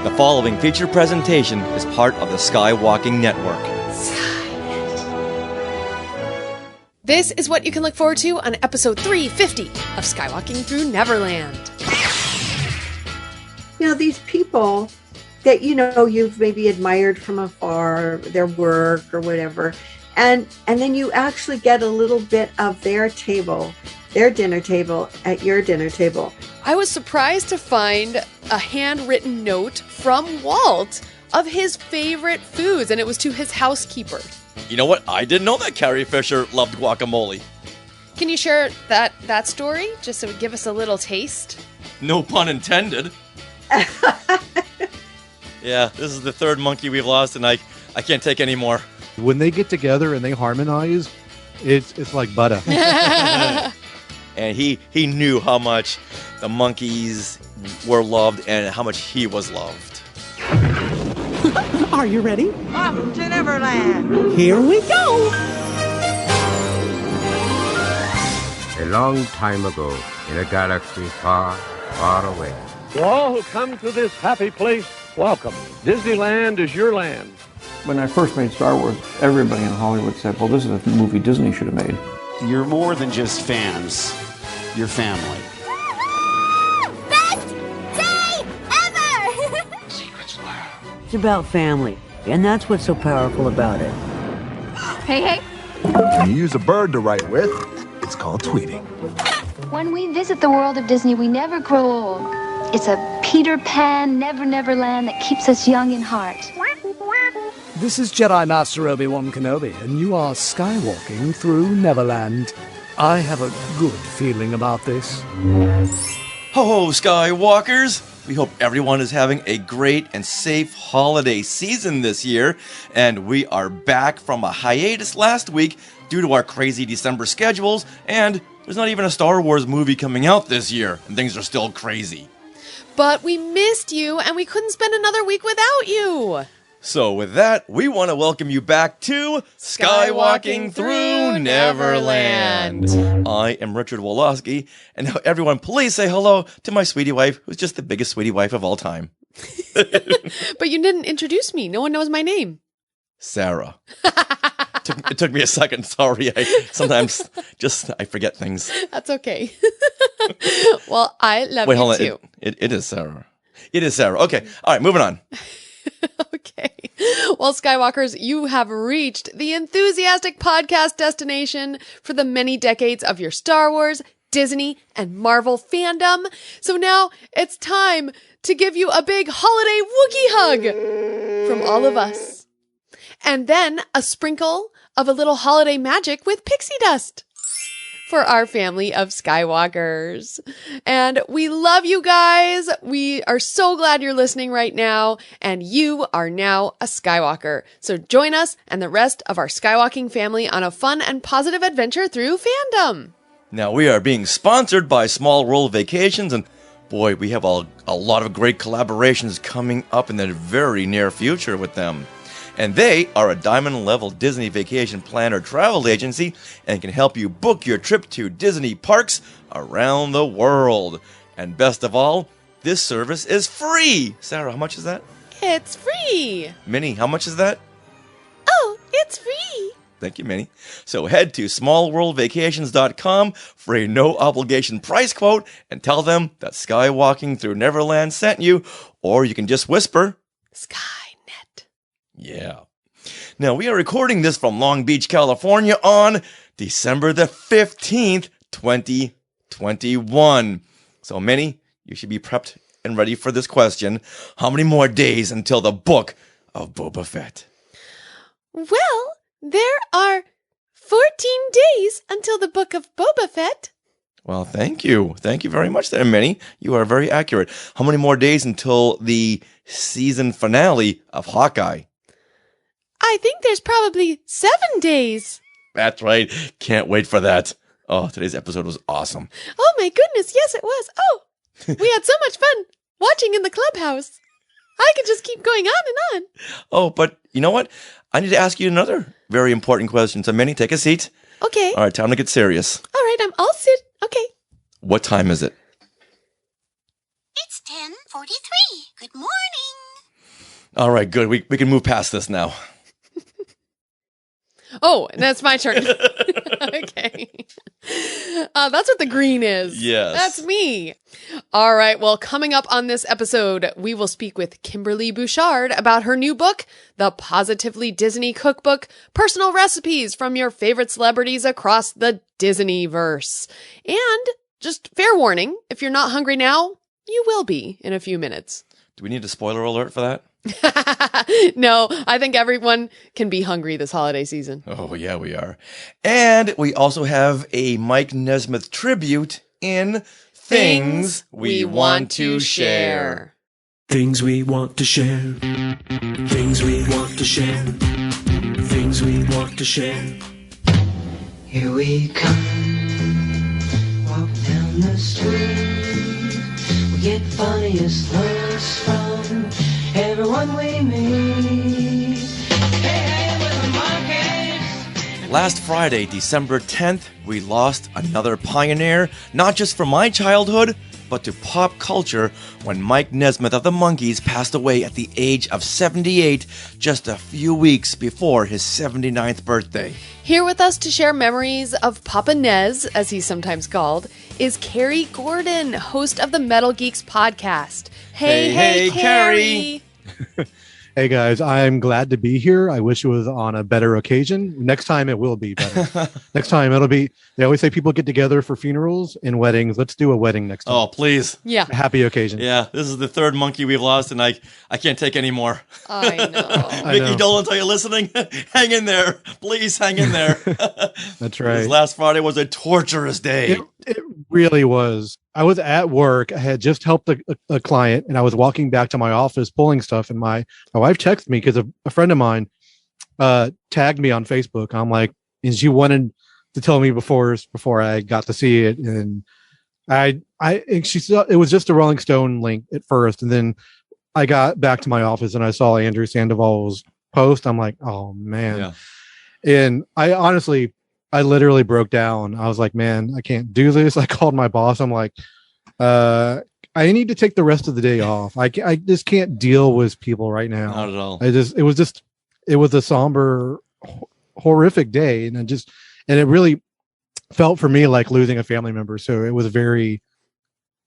The following feature presentation is part of the Skywalking Network. This is what you can look forward to on episode 350 of Skywalking Through Neverland. You know, these people that, you know, you've maybe admired from afar, their work or whatever, and then you actually get a little bit of their table, their dinner table at your dinner table. I was surprised to find a handwritten note from Walt of his favorite foods, and it was to his housekeeper. You know what? I didn't know that Carrie Fisher loved guacamole. Can you share that story, just to give us a little taste? No pun intended. Yeah, this is the third monkey we've lost, and I can't take any more. When they get together and they harmonize, it's like butter. And he knew how much the monkeys were loved and how much he was loved. Are you ready? Off to Neverland. Here we go. A long time ago, in a galaxy far, far away. To all who come to this happy place, welcome. Disneyland is your land. When I first made Star Wars, everybody in Hollywood said, well, this is a movie Disney should have made. You're more than just fans. You're family. Best day ever! Secrets lair. It's about family, and that's what's so powerful about it. Hey. When you use a bird to write with, it's called tweeting. When we visit the world of Disney, we never grow old. It's a Peter Pan, Never land that keeps us young in heart. This is Jedi Master Obi-Wan Kenobi, and you are skywalking through Neverland. I have a good feeling about this. Ho-ho, Skywalkers! We hope everyone is having a great and safe holiday season this year, and we are back from a hiatus last week due to our crazy December schedules, and there's not even a Star Wars movie coming out this year, and things are still crazy. But we missed you, and we couldn't spend another week without you. So with that, we want to welcome you back to Skywalking Through Neverland. I am Richard Woloski, and now everyone please say hello to my sweetie wife, who's just the biggest sweetie wife of all time. But you didn't introduce me. No one knows my name. Sarah. It took me a second, sorry. I sometimes I forget things. That's okay. Well, I love Wait, you hold on. too. It is Sarah. It is Sarah. Okay, all right, moving on. Okay. Well, Skywalkers, you have reached the enthusiastic podcast destination for the many decades of your Star Wars, Disney, and Marvel fandom. So now it's time to give you a big holiday Wookiee hug from all of us. And then a sprinkle of a little holiday magic with pixie dust for our family of Skywalkers. And we love you guys. We are so glad you're listening right now. And you are now a Skywalker. So join us and the rest of our Skywalking family on a fun and positive adventure through fandom. Now, we are being sponsored by Small World Vacations, and boy, we have a lot of great collaborations coming up in the very near future with them. And they are a diamond-level Disney vacation planner travel agency and can help you book your trip to Disney parks around the world. And best of all, this service is free. Sarah, how much is that? It's free. Minnie, how much is that? Oh, it's free. Thank you, Minnie. So head to smallworldvacations.com for a no-obligation price quote and tell them that Skywalking Through Neverland sent you, or you can just whisper, Skynet. Yeah. Now, we are recording this from Long Beach, California on December the 15th, 2021. So, Minnie, you should be prepped and ready for this question. How many more days until the book of Boba Fett? Well, there are 14 days until the book of Boba Fett. Well, thank you. Thank you very much there, Minnie. You are very accurate. How many more days until the season finale of Hawkeye? I think there's probably 7 days. That's right. Can't wait for that. Oh, today's episode was awesome. Oh my goodness, yes it was. Oh, we had so much fun watching in the clubhouse. I could just keep going on and on. Oh, but you know what? I need to ask you another very important question. So, Minnie, take a seat. Okay. All right, time to get serious. All right, I'm all sit. Okay. What time is it? It's 10:43. Good morning. All right, good. We can move past this now. Oh, that's my turn. Okay. That's what the green is. Yes. That's me. All right. Well, coming up on this episode, we will speak with Kimberley Bouchard about her new book, The Positively Disney Cookbook, personal recipes from your favorite celebrities across the Disneyverse. And just fair warning, if you're not hungry now, you will be in a few minutes. Do we need a spoiler alert for that? No, I think everyone can be hungry this holiday season. Oh, yeah, we are. And we also have a Mike Nesmith tribute in Things We Want to Share. Things we want to share. Things we want to share. Things we want to share. Here we come, walk down the street. We get funniest looks from everyone we meet. Hey, with the monkeys. Last Friday, December 10th, we lost another pioneer, not just from my childhood, but to pop culture when Mike Nesmith of The Monkees passed away at the age of 78, just a few weeks before his 79th birthday. Here with us to share memories of Papa Nez, as he's sometimes called, is Cary Gordon, host of the Metal Geeks podcast. Hey, Carrie! Hey guys, I'm glad to be here. I wish it was on a better occasion. Next time it will be better. Next time it'll be, they always say people get together for funerals and weddings. Let's do a wedding next time. Oh, please. Yeah. A happy occasion. Yeah, this is the third monkey we've lost, and I can't take any more. I know. Mickey Dolenz, are you listening? Hang in there. Please hang in there. That's right. This last Friday was a torturous day. It really was. I was at work. I had just helped a client, and I was walking back to my office pulling stuff, and my wife texted me because a friend of mine tagged me on Facebook. I'm like, and she wanted to tell me before I got to see it, and she saw it was just a Rolling Stone link at first, and then I got back to my office and I saw Andrew Sandoval's post. I'm like, oh man. Yeah. And I literally broke down. I was like, man, I can't do this. I called my boss. I'm like, I need to take the rest of the day off. I just can't deal with people right now. Not at all. It was a somber, horrific day. And it really felt for me like losing a family member. So it was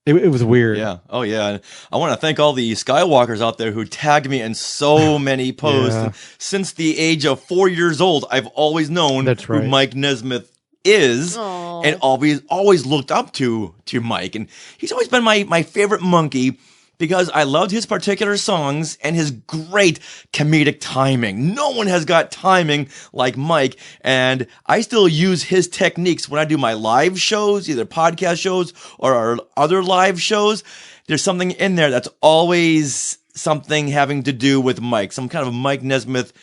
it was weird. Yeah. Oh, yeah. And I want to thank all the Skywalkers out there who tagged me in so many posts. Yeah. And since the age of 4 years old, I've always known That's right. who Mike Nesmith is. Aww. And always looked up to Mike. And he's always been my favorite monkey because I loved his particular songs and his great comedic timing. No one has got timing like Mike, and I still use his techniques when I do my live shows, either podcast shows or our other live shows. There's something in there that's always something having to do with Mike, some kind of Mike Nesmith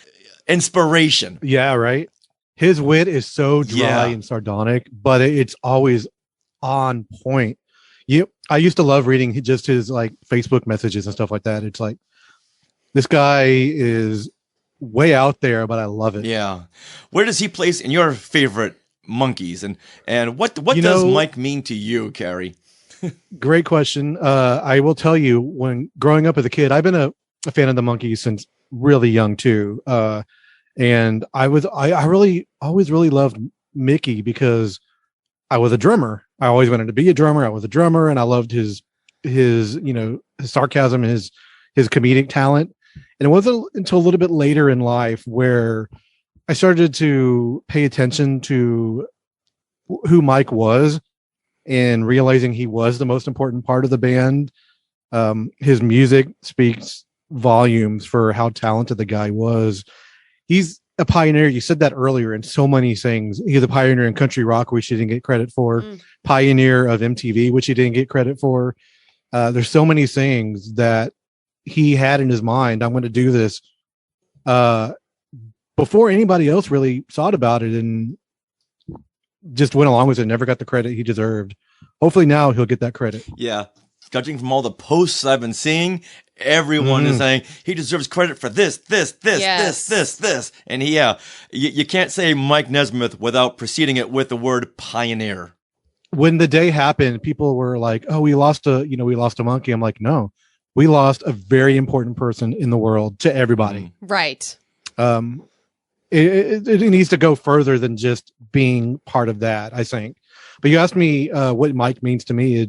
inspiration. Yeah, right. His wit is so dry and sardonic, but it's always on point. I used to love reading his like Facebook messages and stuff like that. It's like, this guy is way out there, but I love it. Yeah. Where does he place in your favorite monkeys? And what does Mike mean to you, Carrie? Great question. I will tell you, when growing up as a kid, I've been a fan of the Monkees since really young too. And I always really loved Mickey because I was a drummer. I always wanted to be a drummer. I was a drummer, and I loved his sarcasm and his comedic talent. And it wasn't until a little bit later in life where I started to pay attention to who Mike was and realizing he was the most important part of the band. His music speaks volumes for how talented the guy was. He's a pioneer. You said that earlier in so many things. He's a pioneer in country rock, which he didn't get credit for. Pioneer of MTV, which he didn't get credit for. There's so many things that he had in his mind. I'm going to do this before anybody else really thought about it, and just went along with it. Never got the credit he deserved. Hopefully now he'll get that credit. Yeah. Judging from all the posts I've been seeing, everyone is saying he deserves credit for this. And you can't say Mike Nesmith without preceding it with the word pioneer. When the day happened, people were like, "Oh, we lost a monkey." I'm like, "No, we lost a very important person in the world to everybody. Right. It needs to go further than just being part of that, I think. But you asked me what Mike means to me.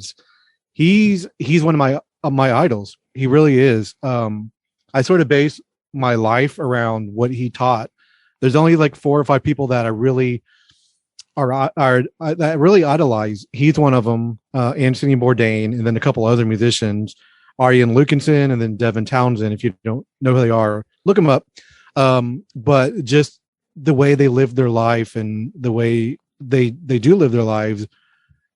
He's one of my idols. He really is. I sort of base my life around what he taught. There's only like 4 or 5 people that I really that really idolize. He's one of them. Anthony Bourdain, and then a couple other musicians, Arian Lukinson, and then Devin Townsend. If you don't know who they are, look them up. But just the way they live their life and the way they do live their lives,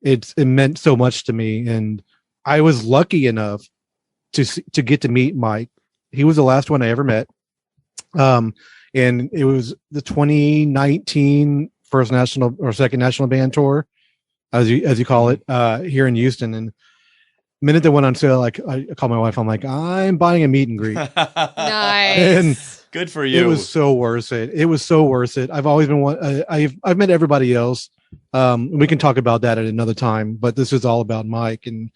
it meant so much to me. And I was lucky enough to get to meet Mike. He was the last one I ever met. And it was the 2019 first national or second national band tour, as you call it, here in Houston. And the minute they went on sale, I called my wife. I'm like, I'm buying a meet and greet. Nice. And good for you. It was so worth it. It was so worth it. I've always been one. I've met everybody else. We can talk about that at another time, but this is all about Mike. And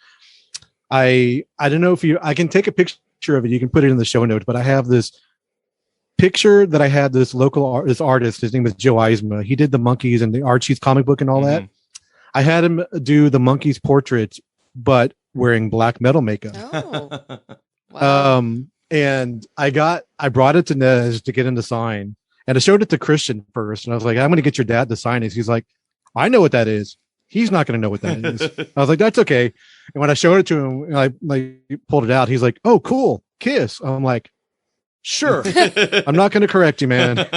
I don't know if I can take a picture of it. You can put it in the show notes, but I have this picture that I had this this artist. His name is Joe Eisma. He did the Monkees and the Archie's comic book and all that. I had him do the Monkees portraits, but wearing black metal makeup. Oh, wow. And I brought it to Nez to get him to sign, and I showed it to Christian first. And I was like, I'm going to get your dad to sign it. He's like, I know what that is. He's not going to know what that is. I was like, that's okay. And when I showed it to him, and I pulled it out. He's like, oh, cool. Kiss. I'm like, sure. I'm not going to correct you, man.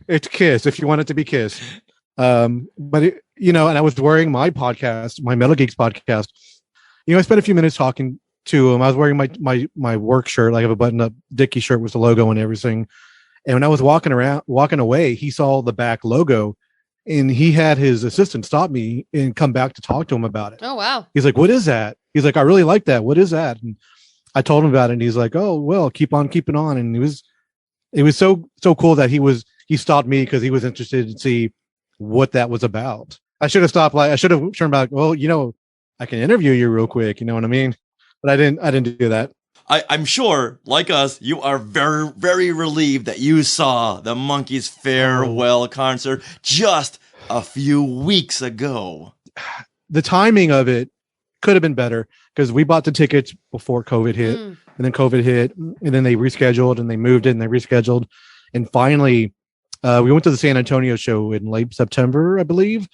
It's Kiss if you want it to be Kiss. But and I was wearing my podcast, my Metal Geeks podcast. I spent a few minutes talking to him. I was wearing my work shirt. I have a button-up Dickie shirt with the logo and everything. And when I was walking away, he saw the back logo, and he had his assistant stop me and come back to talk to him about it. Oh, wow. He's like, what is that? He's like, I really like that. What is that? And I told him about it, and he's like, oh, well, keep on keeping on. And it was so cool that he stopped me because he was interested to see what that was about. I should have stopped. I should have turned back. Well, I can interview you real quick. You know what I mean? But I didn't do that. I'm sure, like us, you are very, very relieved that you saw the Monkees farewell concert just a few weeks ago. The timing of it could have been better because we bought the tickets before COVID hit, and then COVID hit, and then they rescheduled, and they moved it, and they rescheduled, and finally, we went to the San Antonio show in late September, I believe,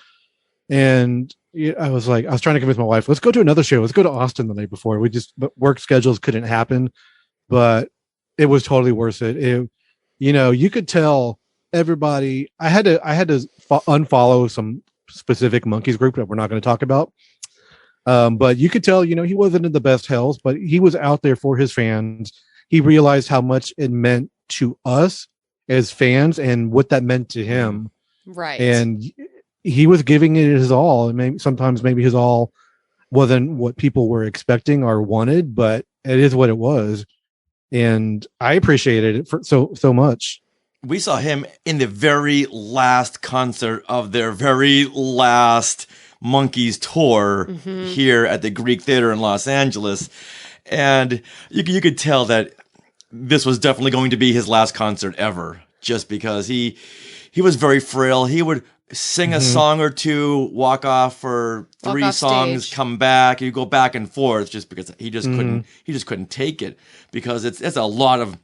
and I was trying to convince my wife, let's go to another show. Let's go to Austin the night before. But work schedules couldn't happen, but it was totally worth it. You could tell everybody. I had to unfollow some specific Monkees group that we're not going to talk about. But you could tell, he wasn't in the best health, but he was out there for his fans. He realized how much it meant to us as fans and what that meant to him. Right. And he was giving it his all. And sometimes his all wasn't what people were expecting or wanted, but it is what it was. And I appreciated it so much. We saw him in the very last concert of their very last Monkees tour here at the Greek Theater in Los Angeles. And you could tell that this was definitely going to be his last concert ever, just because he was very frail. He would sing a song or two, walk off for 3 songs, stage. come back. You go back and forth just because he just couldn't take it, because it's a lot of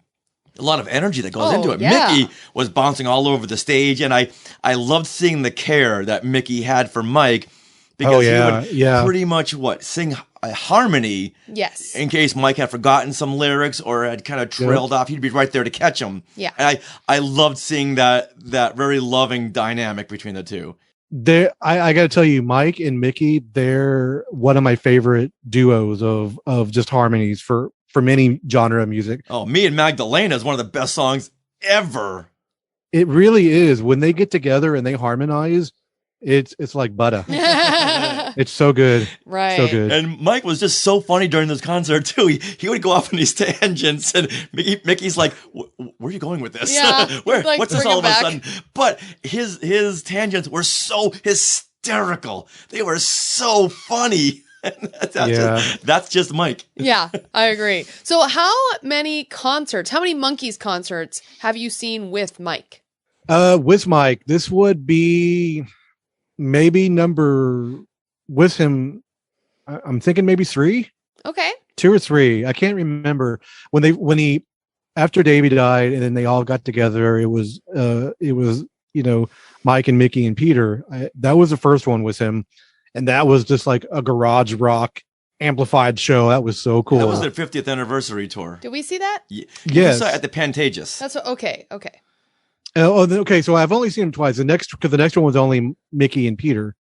energy that goes into it. Yeah. Mickey was bouncing all over the stage, and I loved seeing the care that Mickey had for Mike, because he would pretty much sing a harmony. Yes. In case Mike had forgotten some lyrics or had kind of trailed off, he'd be right there to catch him. Yeah. And I loved seeing that very loving dynamic between the two. I got to tell you, Mike and Mickey, they're one of my favorite duos of just harmonies for many genre of music. Oh, Me and Magdalena is one of the best songs ever. It really is. When they get together and they harmonize, it's like butter. It's so good. Right. So good. And Mike was just so funny during this concert too. He would go off on these tangents, and Mickey's like, where are you going with this? Yeah, What's this all of a sudden? But his tangents were so hysterical. They were so funny. That's just Mike. Yeah, I agree. So how many Monkees concerts have you seen with Mike? With Mike, this would be maybe with him. I'm thinking maybe 3. Okay. 2 or 3. I can't remember when he after Davey died and then they all got together. It was Mike and Mickey and Peter. That was the first one with him, and that was just like a garage rock amplified show. That was so cool. That was their 50th anniversary tour. Did we see that? Yes. We saw it at the Pantages. That's okay. Okay. So I've only seen him twice. Because the next one was only Mickey and Peter,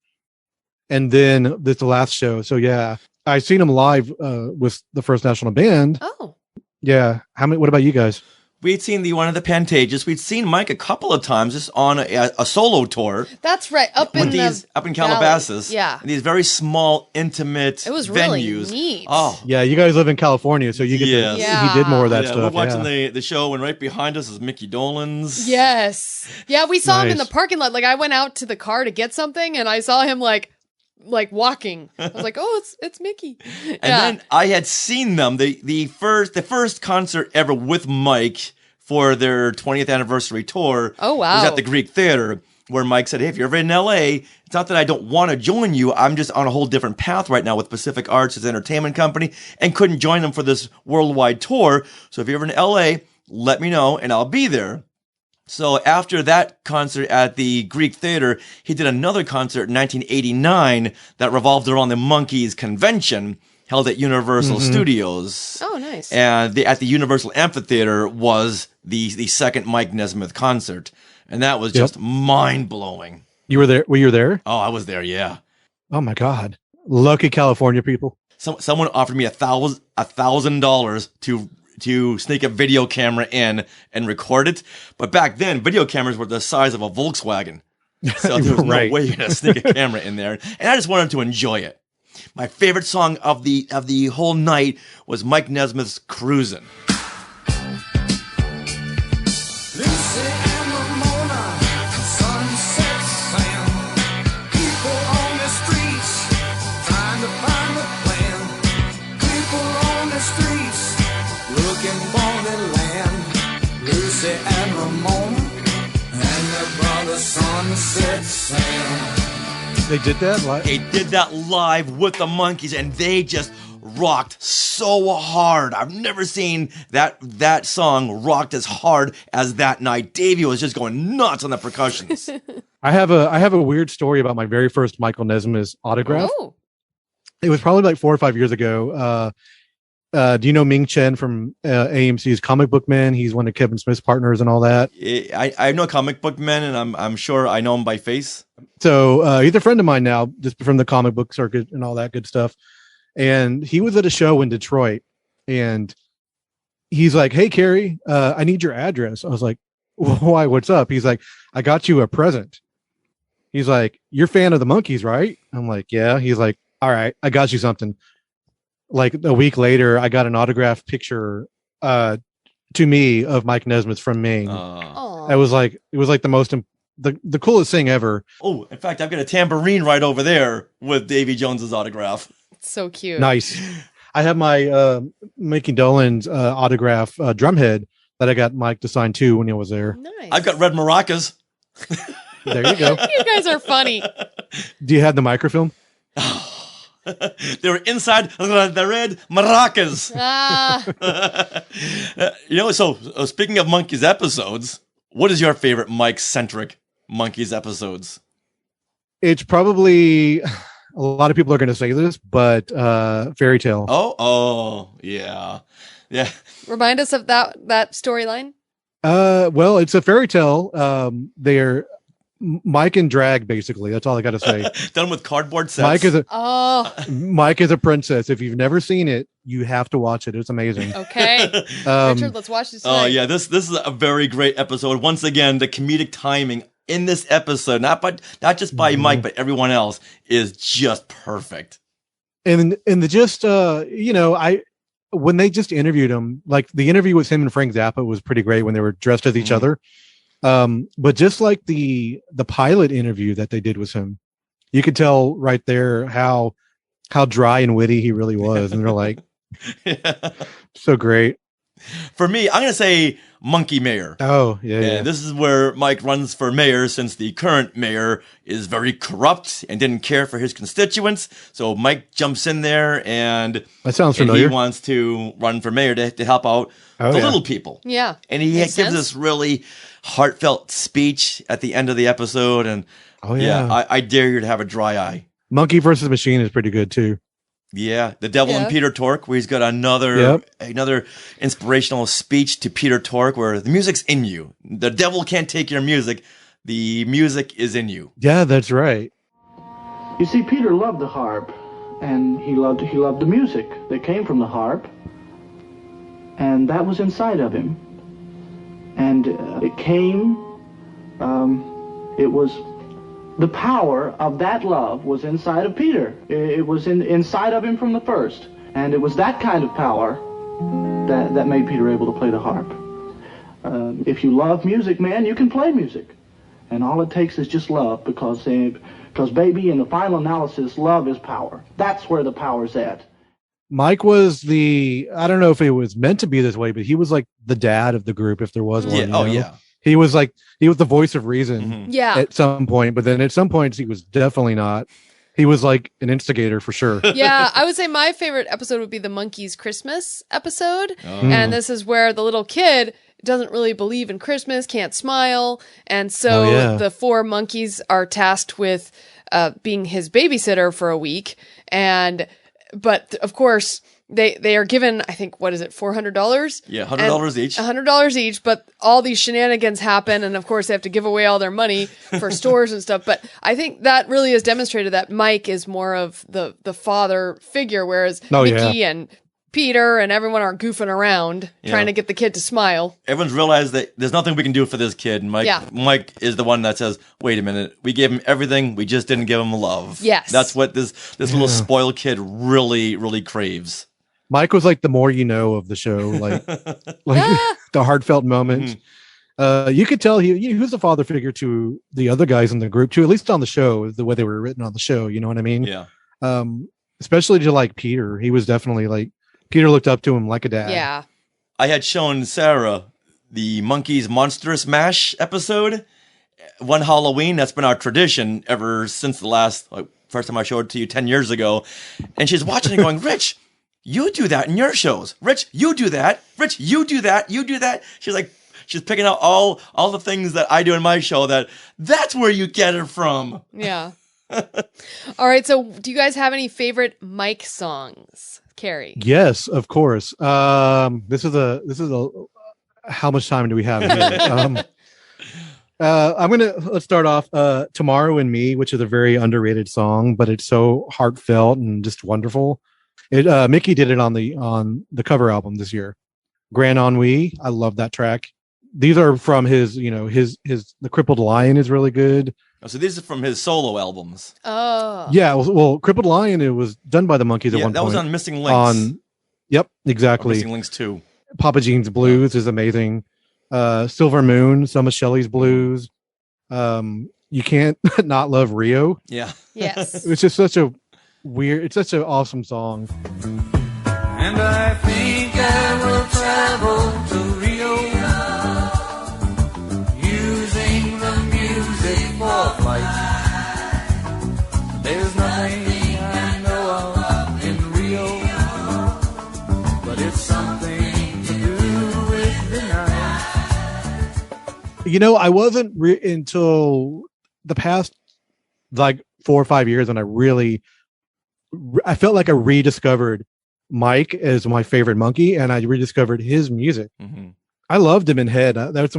and then this the last show. So yeah, I've seen him live with the First National Band. Oh. Yeah. What about you guys? We'd seen the one at the Pantages. We'd seen Mike a couple of times just on a solo tour. That's right. Up in Calabasas. Valley. Yeah. In these very small, intimate It was venues. really neat. Oh. Yeah, you guys live in California, so you get he did more of that stuff. We're watching the show, and right behind us is Mickey Dolenz. Yes. Yeah, we saw him in the parking lot. Like, I went out to the car to get something, and I saw him like walking. I was like, oh, it's Mickey. And then I had seen them the first concert ever with Mike for their 20th anniversary tour. Oh wow! Was at the Greek Theater, where Mike said, "Hey, if you're ever in LA, it's not that I don't want to join you. I'm just on a whole different path right now with Pacific Arts, his entertainment company, and couldn't join them for this worldwide tour. So if you're ever in LA, let me know and I'll be there." So after that concert at the Greek Theater, he did another concert in 1989 that revolved around the Monkees convention held at Universal Studios. Oh, nice. And at the Universal Amphitheater was the second Mike Nesmith concert. And that was just mind-blowing. You were there? Were you there? Oh, I was there, yeah. Oh, my God. Lucky California people. Someone offered me $1,000 to sneak a video camera in and record it. But back then, video cameras were the size of a Volkswagen. So there was no way you're going to sneak a camera in there. And I just wanted to enjoy it. My favorite song of the whole night was Mike Nesmith's Cruisin'. They did that live? They did that live with the Monkees, and they just rocked so hard. I've never seen that song rocked as hard as that night. Davey was just going nuts on the percussions. I have a weird story about my very first Michael Nesmith autograph. Oh. It was probably like 4 or 5 years ago. Do you know Ming Chen from AMC's Comic Book Man? He's one of Kevin Smith's partners and all that. I know Comic Book Man, and I'm sure I know him by face. So he's a friend of mine now, just from the comic book circuit and all that good stuff. And he was at a show in Detroit, and he's like, "Hey, Kerry, I need your address." I was like, "Why? What's up?" He's like, "I got you a present." He's like, "You're a fan of the Monkees, right?" I'm like, "Yeah." He's like, "All right, I got you something." Like a week later, I got an autographed picture to me of Mike Nesmith from Maine. It was like the coolest thing ever. Oh, in fact, I've got a tambourine right over there with Davy Jones's autograph. So cute. Nice. I have my Mickey Dolenz autograph drumhead that I got Mike to sign too when he was there. Nice. I've got red maracas. There you go. You guys are funny. Do you have the microfilm? They were inside the red maracas. So speaking of Monkees episodes, what is your favorite Mike-centric Monkees episodes? It's probably, a lot of people are going to say this, but Fairy Tale. Oh, yeah. Remind us of that storyline. Well, it's a fairy tale. They're Mike and drag, basically. That's all I got to say. Done with cardboard sets. Mike is a princess. If you've never seen it, you have to watch it. It's amazing. Okay, Richard, let's watch this tonight. Oh yeah, this is a very great episode. Once again, the comedic timing in this episode, not just by Mike, but everyone else, is just perfect. And when they just interviewed him, like the interview with him and Frank Zappa was pretty great when they were dressed as each other. But just like the pilot interview that they did with him, you could tell right there how how dry and witty he really was. And they're like, so great. For me, I'm going to say Monkey Mayor. Oh, yeah. This is where Mike runs for mayor since the current mayor is very corrupt and didn't care for his constituents. So Mike jumps in there and that sounds familiar. He wants to run for mayor to help out the little people. Yeah. And he gives this really heartfelt speech at the end of the episode. And I dare you to have a dry eye. Monkey versus Machine is pretty good too. Yeah, The Devil and Peter Tork, where he's got another inspirational speech to Peter Tork, where the music's in you. The devil can't take your music. The music is in you. Yeah, that's right. You see, Peter loved the harp, and he loved the music that came from the harp, and that was inside of him. And it came. It was. The power of that love was inside of Peter. It was inside of him from the first. And it was that kind of power that made Peter able to play the harp. If you love music, man, you can play music. And all it takes is just love, because baby, in the final analysis, love is power. That's where the power's at. Mike was I don't know if it was meant to be this way, but he was like the dad of the group, if there was one. Yeah. He was the voice of reason at some point, but then at some points he was definitely not. He was like an instigator for sure. Yeah, I would say my favorite episode would be the Monkees Christmas episode. And this is where the little kid doesn't really believe in Christmas, can't smile. And so the 4 monkeys are tasked with being his babysitter for a week. But of course, they are given, I think, what is it, $400? Yeah, $100 each. $100 each, but all these shenanigans happen, and of course they have to give away all their money for stores and stuff. But I think that really has demonstrated that Mike is more of the father figure, whereas Mickey and Peter and everyone are goofing around trying to get the kid to smile. Everyone's realized that there's nothing we can do for this kid. And Mike is the one that says, wait a minute, we gave him everything, we just didn't give him love. Yes. That's what this little spoiled kid really, really craves. Mike was like the more you know of the show, like the heartfelt moments. You could tell he was a father figure to the other guys in the group too, at least on the show, the way they were written on the show. You know what I mean? Yeah. Especially to like Peter. He was definitely like, Peter looked up to him like a dad. Yeah. I had shown Sarah the Monkees Monstrous Mash episode one Halloween. That's been our tradition ever since the first time I showed it to you 10 years ago. And she's watching and going, Rich, you do that in your shows. Rich, you do that. Rich, you do that. You do that. She's picking out all the things that I do in my show. That's where you get it from. Yeah. All right. So do you guys have any favorite Mike songs? Carrie? Yes, of course. This is a how much time do we have here? Let's start off Tomorrow and Me, which is a very underrated song, but it's so heartfelt and just wonderful. Mickey did it on the cover album this year. Grand Ennui, I love that track. These are from his The Crippled Lion is really good. Oh, so these are from his solo albums. Oh. Yeah, well, Crippled Lion, it was done by the Monkees at one point. That was on Missing Links. Yep, exactly. Missing Links 2. Papa Jean's Blues is amazing. Silver Moon, some of Shelley's Blues. You Can't Not Love Rio. Yeah. Yes. It's just such an awesome song. And I think I will travel to Rio, using the music for flight. There's nothing I know of in Rio, but it's something to do with the night. I wasn't until the past 4 or 5 years when I felt like I rediscovered Mike as my favorite Monkee, and I rediscovered his music. Mm-hmm. I loved him in Head. That's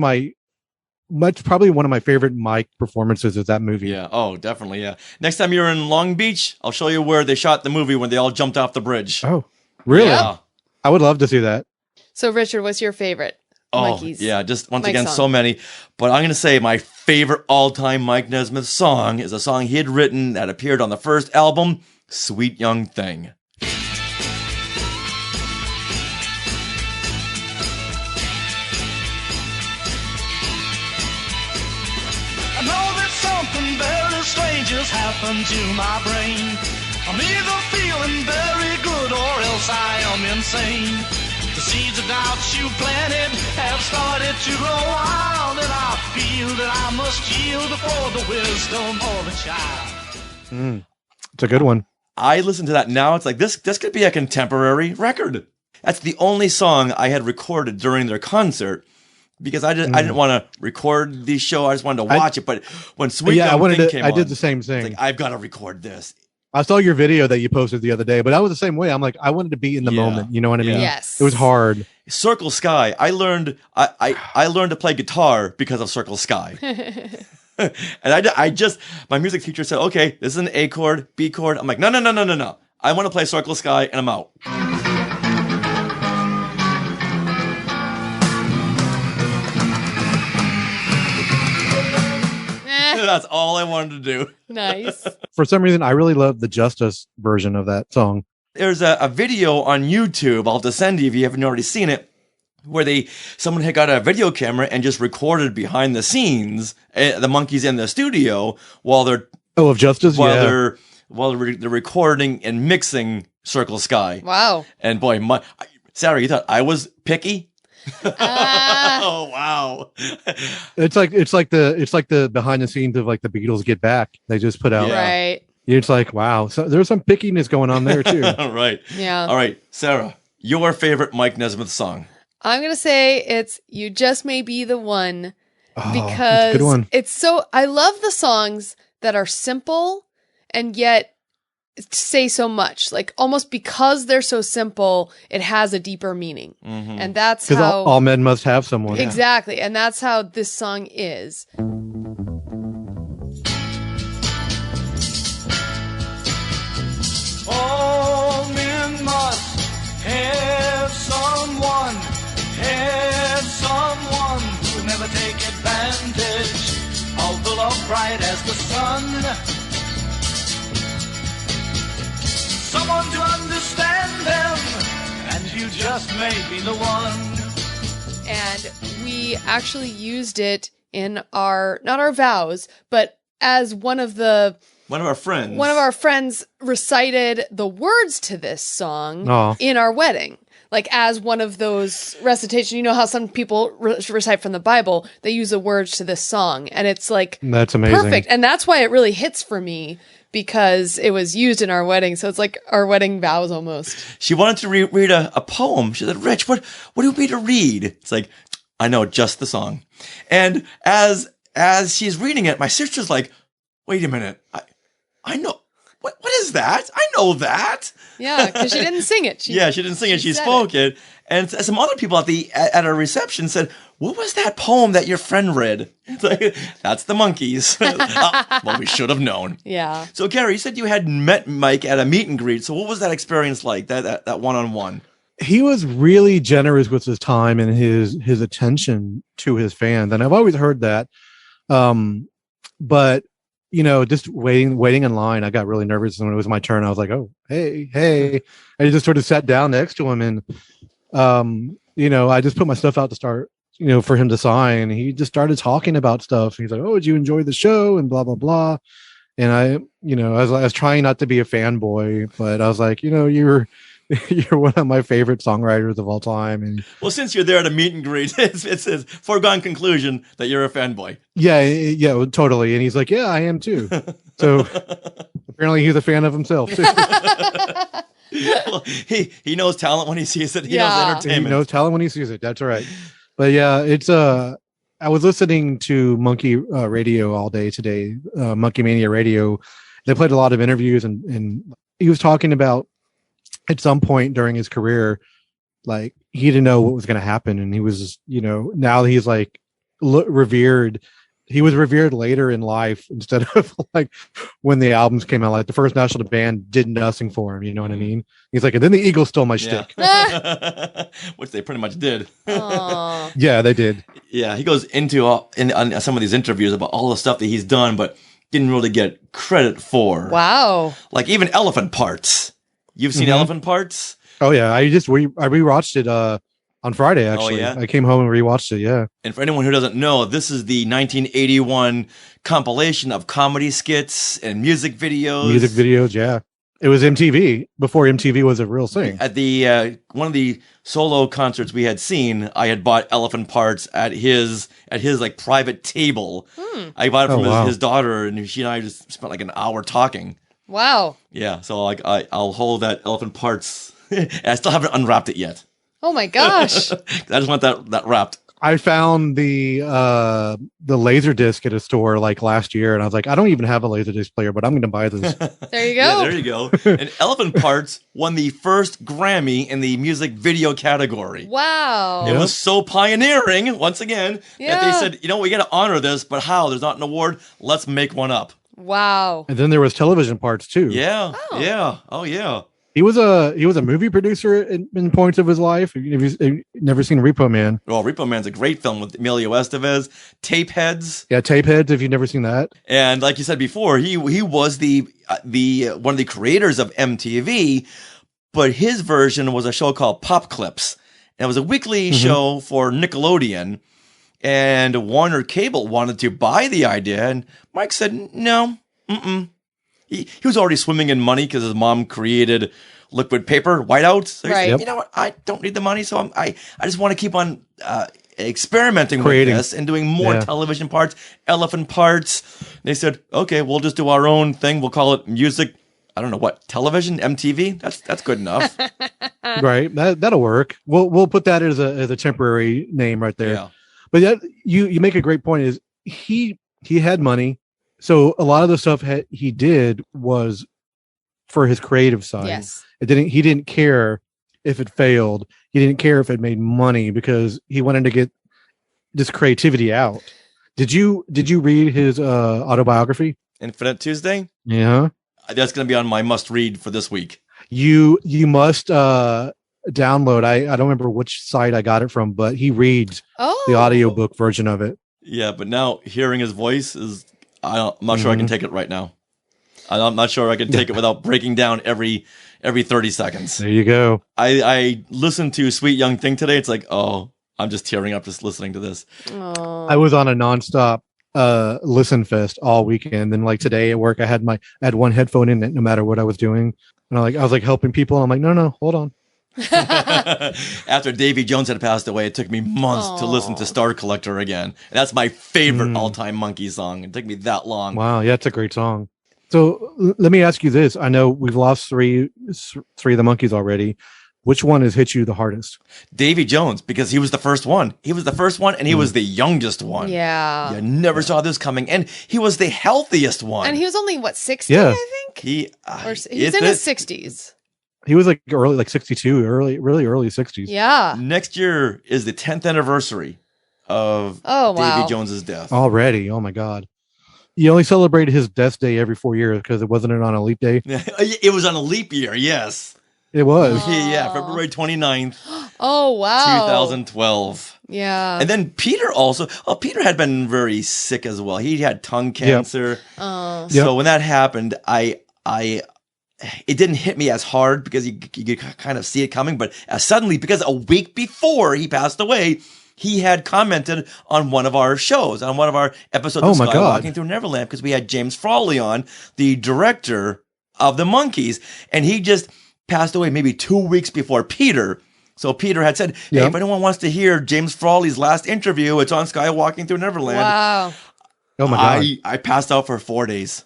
probably one of my favorite Mike performances of that movie. Yeah. Oh, definitely. Yeah. Next time you're in Long Beach, I'll show you where they shot the movie when they all jumped off the bridge. Oh, really? Yeah. I would love to see that. So, Richard, what's your favorite Monkees? Yeah. Just once Mike again, song. so many. But I'm going to say my favorite all-time Mike Nesmith song is a song he had written that appeared on the first album, Sweet Young Thing. I know that something very strange has happened to my brain. I'm either feeling very good or else I am insane. The seeds of doubts you planted have started to grow wild, and I feel that I must yield before the wisdom of a child. It's a good one. I listen to that now. It's like, this could be a contemporary record. That's the only song I had recorded during their concert, because I didn't want to record the show. I just wanted to watch it. But when Sweet Young Thing came on, I did the same thing. It's like, I've got to record this. I saw your video that you posted the other day, but I was the same way. I'm like, I wanted to be in the moment. You know what I mean? Yes. It was hard. Circle Sky. I learned to play guitar because of Circle Sky. And I just, my music teacher said, okay, this is an A chord, B chord. I'm like, no. I want to play Circle Sky, and I'm out. That's all I wanted to do. Nice. For some reason, I really love the Justice version of that song. There's a video on YouTube I'll have to send you if you haven't already seen it, where someone had got a video camera and just recorded behind the scenes the Monkees in the studio while they're of Justice, they're recording and mixing Circle Sky. Wow. And boy, Sarah, you thought I was picky? Oh wow. It's like the behind the scenes of like the Beatles Get Back. They just put out. Right. It's like, wow. So there's some pickiness going on there too. Right. Yeah. All right, Sarah, your favorite Mike Nesmith song? I'm going to say it's You Just May Be the One, because that's a good one. it's so, I love the songs that are simple and yet say so much. Like almost because they're so simple, it has a deeper meaning. Mm-hmm. And that's Because how all men must have someone. Exactly. And that's how this song is. All men must have someone who would never take advantage of the love bright as the sun. Someone to understand them, and you just may be the one. And we actually used it in not our vows, but as one of our friends recited the words to this song in our wedding. Like as one of those recitations, you know how some people recite from the Bible, they use the words to this song, and it's like that's amazing, perfect, and that's why it really hits for me, because it was used in our wedding, so it's like our wedding vows almost. She wanted to read a poem. She said, "Rich, what do you want me to read?" It's like, I know just the song, and as she's reading it, my sister's like, "Wait a minute, I know." What is that? I know that. Yeah, because she didn't sing it. She didn't sing it. She spoke it. And some other people at our reception said, "What was that poem that your friend read?" It's like, that's the Monkees. Well, we should have known. Yeah. So, Carrie, you said you had met Mike at a meet and greet. So what was that experience like, that one-on-one? He was really generous with his time and his attention to his fans. And I've always heard that. But you know, just waiting in line, I got really nervous when it was my turn. I was like, "Oh, hey!" I just sort of sat down next to him, and you know, I just put my stuff out to start, you know, for him to sign. And he just started talking about stuff. He's like, "Oh, did you enjoy the show?" and blah blah blah. And I was trying not to be a fanboy, but I was like, you know, you're one of my favorite songwriters of all time. And well, since you're there at a meet and greet, it's a foregone conclusion that you're a fanboy. Yeah, totally. And he's like, "Yeah, I am too." So apparently he's a fan of himself too. Well, he knows talent when he sees it. He knows entertainment. He knows talent when he sees it. That's right. But yeah, it's I was listening to Monkey Radio all day today, Monkey Mania Radio. They played a lot of interviews, and he was talking about at some point during his career, like he didn't know what was going to happen, and he was, you know, now he's like revered. He was revered later in life instead of like when the albums came out. Like the First National Band did nothing for him. You know what I mean? He's like, and then the Eagles stole my shtick, which they pretty much did. Yeah, they did. Yeah, he goes into on some of these interviews about all the stuff that he's done, but didn't really get credit for. Wow. Like even Elephant Parts. You've seen Elephant Parts? Oh yeah, I rewatched it on Friday actually. Oh, yeah? I came home and rewatched it, yeah. And for anyone who doesn't know, this is the 1981 compilation of comedy skits and music videos. Yeah. It was MTV before MTV was a real thing. At the one of the solo concerts we had seen, I had bought elephant parts at his like private table. I bought it from his daughter, and she and I just spent like an hour talking. Wow. Yeah, so like I'll hold that elephant parts. I still haven't unwrapped it yet. Oh my gosh! I just want that wrapped. I found the Laserdisc at a store like last year, and I was like, I don't even have a Laserdisc player, but I'm going to buy this. There you go. Yeah, there you go. And Elephant Parts won the first Grammy in the music video category. Wow. It was so pioneering, once again, Yeah. that they said, we got to honor this, but how? There's not an award. Let's make one up. Wow. And then there was television parts too. Yeah. Yeah. Oh, yeah. He was a movie producer in points of his life. Have you never seen Repo Man? Well, Repo Man's a great film with Emilio Estevez. Tapeheads. Yeah, Tapeheads. If you've never seen that, and like you said before, he was the one of the creators of MTV, but his version was a show called Pop Clips. And it was a weekly show for Nickelodeon, and Warner Cable wanted to buy the idea, and Mike said no. He was already swimming in money because his mom created liquid paper, whiteouts. So he said, you know what? I don't need the money, so I just want to keep on experimenting with this and doing more television parts, elephant parts. They said, okay, we'll just do our own thing. We'll call it music. I don't know what, television, MTV. That's good enough, right? That'll work. We'll put that as a temporary name right there. Yeah. But that you make a great point. Is he had money. So a lot of the stuff he did was for his creative side. Yes. He didn't care if it failed. He didn't care if it made money because he wanted to get this creativity out. Did you read his autobiography? Infinite Tuesday? Yeah. That's going to be on my must read for this week. You must download. I don't remember which site I got it from, but he reads the audiobook version of it. Yeah, but now hearing his voice is I'm not sure I can take it right now. I'm not sure I can take it without breaking down every 30 seconds. There you go. I listened to Sweet Young Thing today. It's like, oh, I'm just tearing up just listening to this. I was on a nonstop listen fest all weekend. And like today at work, I had one headphone in it no matter what I was doing. And I was like helping people. And I'm like, no, hold on. After Davy Jones had passed away, it took me months to listen to Star Collector again. And that's my favorite all-time Monkey song. It took me that long. Wow, yeah, it's a great song. So let me ask you this. I know we've lost three of the Monkees already. Which one has hit you the hardest? Davy Jones, because he was the first one. He was the first one, and he was the youngest one. Yeah. You never saw this coming. And he was the healthiest one. And he was only, 60, Yeah. I think? He was in his 60s. He was early 62, really early 60s. Yeah. Next year is the 10th anniversary of Davy Jones's death. Already. Oh my God. You only celebrated his death day every 4 years because it wasn't on a leap day. It was on a leap year, yes. It was. Yeah, February 29th. Oh, wow. 2012. Yeah. And then Peter Peter had been very sick as well. He had tongue cancer. Oh. So when that happened, it didn't hit me as hard because you could kind of see it coming, but suddenly, because a week before he passed away, he had commented on one of our shows, on one of our episodes of Skywalking Through Neverland, because we had James Frawley on, the director of The Monkees, and he just passed away maybe 2 weeks before Peter. So Peter had said, hey, if anyone wants to hear James Frawley's last interview, it's on Skywalking Through Neverland. Wow. Oh my God. I passed out for 4 days.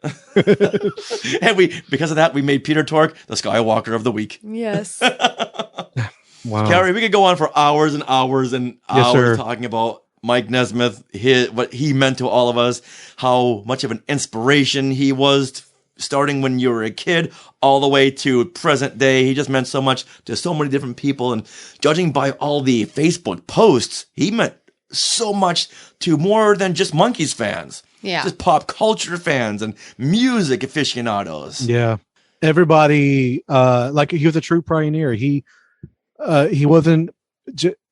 And because of that, we made Peter Tork the Skywalker of the week. Yes. Wow. Carrie, we could go on for hours and hours and hours talking about Mike Nesmith, what he meant to all of us, how much of an inspiration he was, starting when you were a kid all the way to present day. He just meant so much to so many different people, and judging by all the Facebook posts, he meant so much to more than just Monkees fans. Yeah. Just pop culture fans and music aficionados. Yeah. Everybody, he was a true pioneer. He wasn't,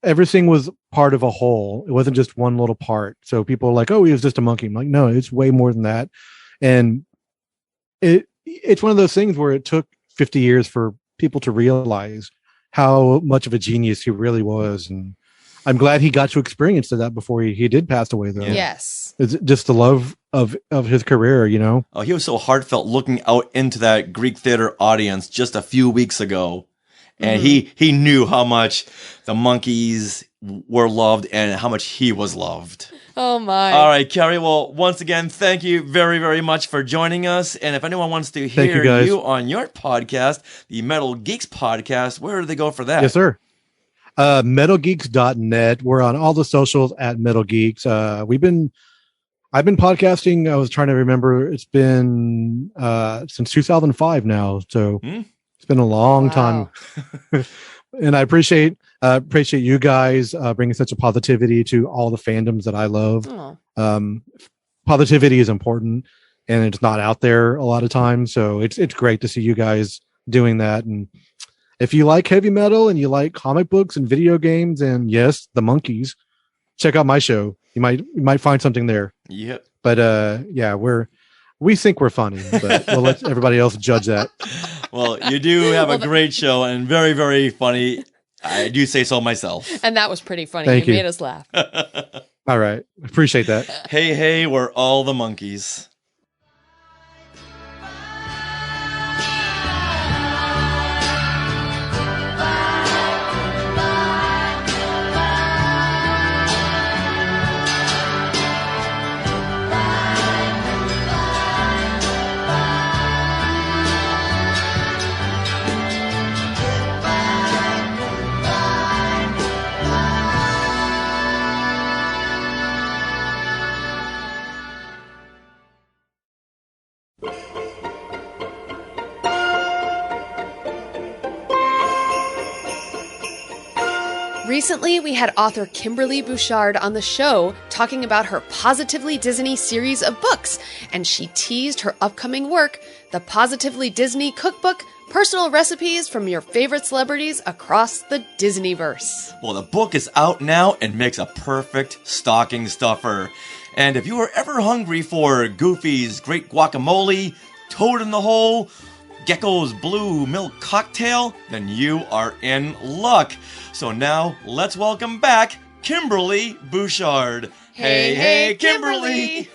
everything was part of a whole. It wasn't just one little part. So people are like, oh, he was just a monkey. I'm like, no, it's way more than that. And it's one of those things where it took 50 years for people to realize how much of a genius he really was. And I'm glad he got to experience that before he did pass away, though. Yes. It's just the love of his career, you know. Oh, he was so heartfelt looking out into that Greek theater audience just a few weeks ago. And he knew how much the Monkees were loved and how much he was loved. Oh, my. All right, Carrie. Well, once again, thank you very, very much for joining us. And if anyone wants to hear you on your podcast, the Metal Geeks podcast, where do they go for that? Yes, sir. MetalGeeks.net. We're on all the socials at Metal Geeks. I've been podcasting. I was trying to remember. It's been since 2005 now. So it's been a long time. And I appreciate you guys bringing such a positivity to all the fandoms that I love. Positivity is important, and it's not out there a lot of times. So it's great to see you guys doing that. And if you like heavy metal and you like comic books and video games, and yes, the Monkees, check out my show. You might find something there. Yep. But yeah, we think we're funny, but we'll let everybody else judge that. Well, you do have a great show and very, very funny. I do say so myself. And that was pretty funny. Thank You you. made us laugh. All right. Appreciate that. Hey, hey, we're all the Monkees. Recently, we had author Kimberley Bouchard on the show talking about her Positively Disney series of books, and she teased her upcoming work, the Positively Disney Cookbook, personal recipes from your favorite celebrities across the Disneyverse. Well, the book is out now and makes a perfect stocking stuffer. And if you were ever hungry for Goofy's great guacamole, Toad in the Hole, Gecko's blue milk cocktail, then you are in luck. So now, let's welcome back Kimberley Bouchard. Hey, hey, Kimberly!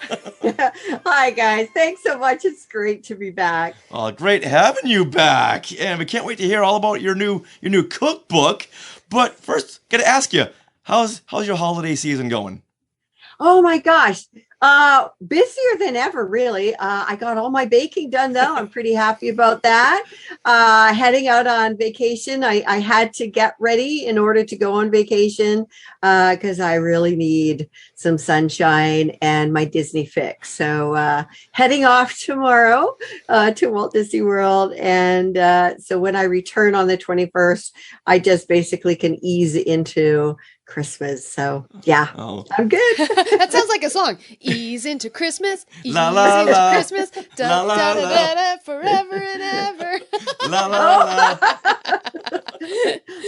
Hi, guys. Thanks so much. It's great to be back. Oh, great having you back. And we can't wait to hear all about your new cookbook. But first, gotta ask you, how's your holiday season going? Oh, my gosh. Busier than ever, really. I got all my baking done, though. I'm pretty happy about that. Heading out on vacation, I had to get ready in order to go on vacation because I really need some sunshine and my Disney fix. So heading off tomorrow to Walt Disney World. And so when I return on the 21st, I just basically can ease into Christmas. So yeah, I'm good. That sounds like a song. Ease into Christmas. Ease la, la, into la. Christmas. Da, La, la, da, da, la. da, da, forever and ever. La, la, la.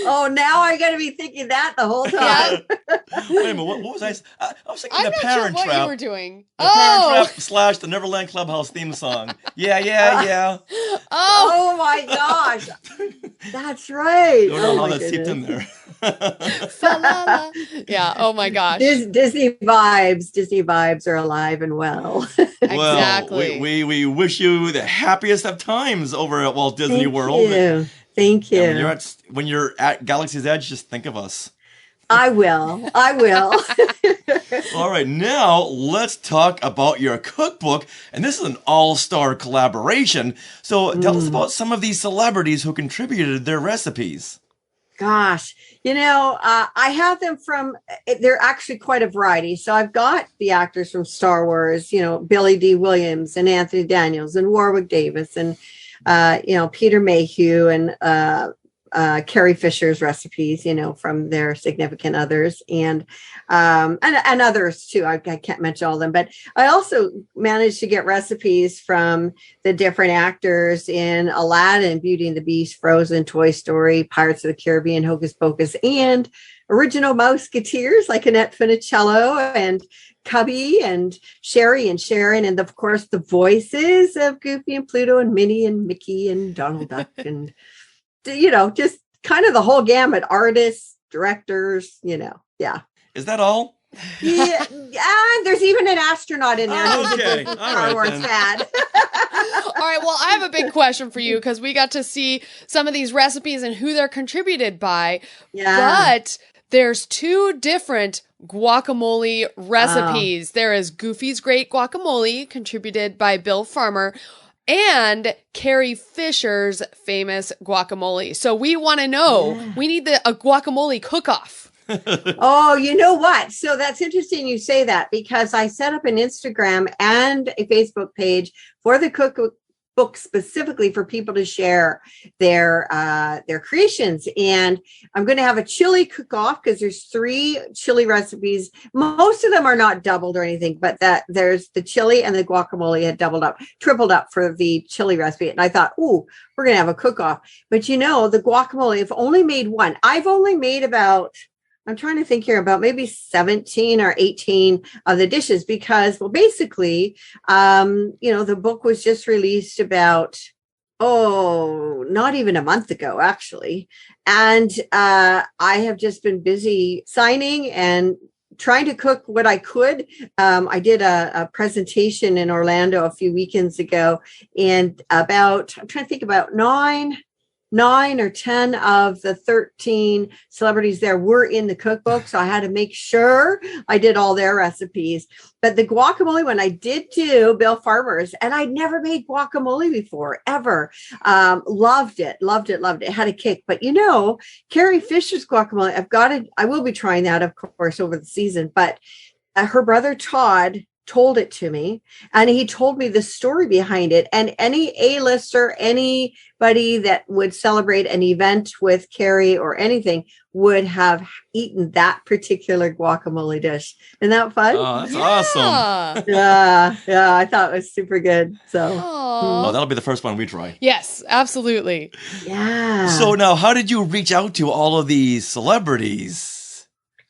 Oh, now I got to be thinking that the whole time. Wait a minute, what was I was thinking I'm the not Parent sure what Trap. you were doing. The Parent Trap / the Neverland Clubhouse theme song. Yeah. Oh my gosh. That's right. Don't know how my that seeped in goodness. there. Yeah. Oh my gosh. Disney vibes are alive and well. Exactly. Well, we wish you the happiest of times over at Walt Disney World. Thank you. And when you're at Galaxy's Edge, just think of us. I will. All right, now let's talk about your cookbook. And this is an all-star collaboration. So tell us about some of these celebrities who contributed their recipes. Gosh, I have them they're actually quite a variety. So I've got the actors from Star Wars, Billy D. Williams and Anthony Daniels and Warwick Davis and, Peter Mayhew and Carrie Fisher's recipes, from their significant others and others too. I can't mention all of them, but I also managed to get recipes from the different actors in Aladdin, Beauty and the Beast, Frozen, Toy Story, Pirates of the Caribbean, Hocus Pocus, and original Mouseketeers like Annette Funicello and Cubby and Sherry and Sharon, and of course the voices of Goofy and Pluto and Minnie and Mickey and Donald Duck and just kind of the whole gamut, artists, directors, yeah. Is that all? Yeah, and there's even an astronaut in there who's okay. a Disney All Star right, Wars then. fan. All right, well, I have a big question for you because we got to see some of these recipes and who they're contributed by. Yeah. But there's two different guacamole recipes. There is Goofy's Great Guacamole, contributed by Bill Farmer, and Carrie Fisher's famous guacamole. So we want to know, we need a guacamole cook-off. Oh, you know what? So that's interesting you say that, because I set up an Instagram and a Facebook page for the cookbook specifically for people to share their creations. And I'm going to have a chili cook-off because there's 3 chili recipes. Most of them are not doubled or anything, but there's the chili and the guacamole had tripled up for the chili recipe. And I thought, ooh, we're going to have a cook-off. But the guacamole, I've only made one. I've only made about, I'm trying to think here, about maybe 17 or 18 of the dishes because, well, basically, the book was just released about, not even a month ago, actually. And I have just been busy signing and trying to cook what I could. I did a presentation in Orlando a few weekends ago, and I'm trying to think about 9 or 10 of the 13 celebrities there were in the cookbook. So I had to make sure I did all their recipes. But the guacamole one I did do, Bill Farmer's, and I'd never made guacamole before, ever. Loved it. Had a kick. But Carrie Fisher's guacamole, I will be trying that, of course, over the season. But her brother Todd told it to me, and he told me the story behind it. And any A-lister, anybody that would celebrate an event with Carrie or anything would have eaten that particular guacamole dish. Isn't that fun? Oh, that's awesome. Yeah, I thought it was super good. So, that'll be the first one we try. Yes, absolutely. Yeah. So now, how did you reach out to all of these celebrities?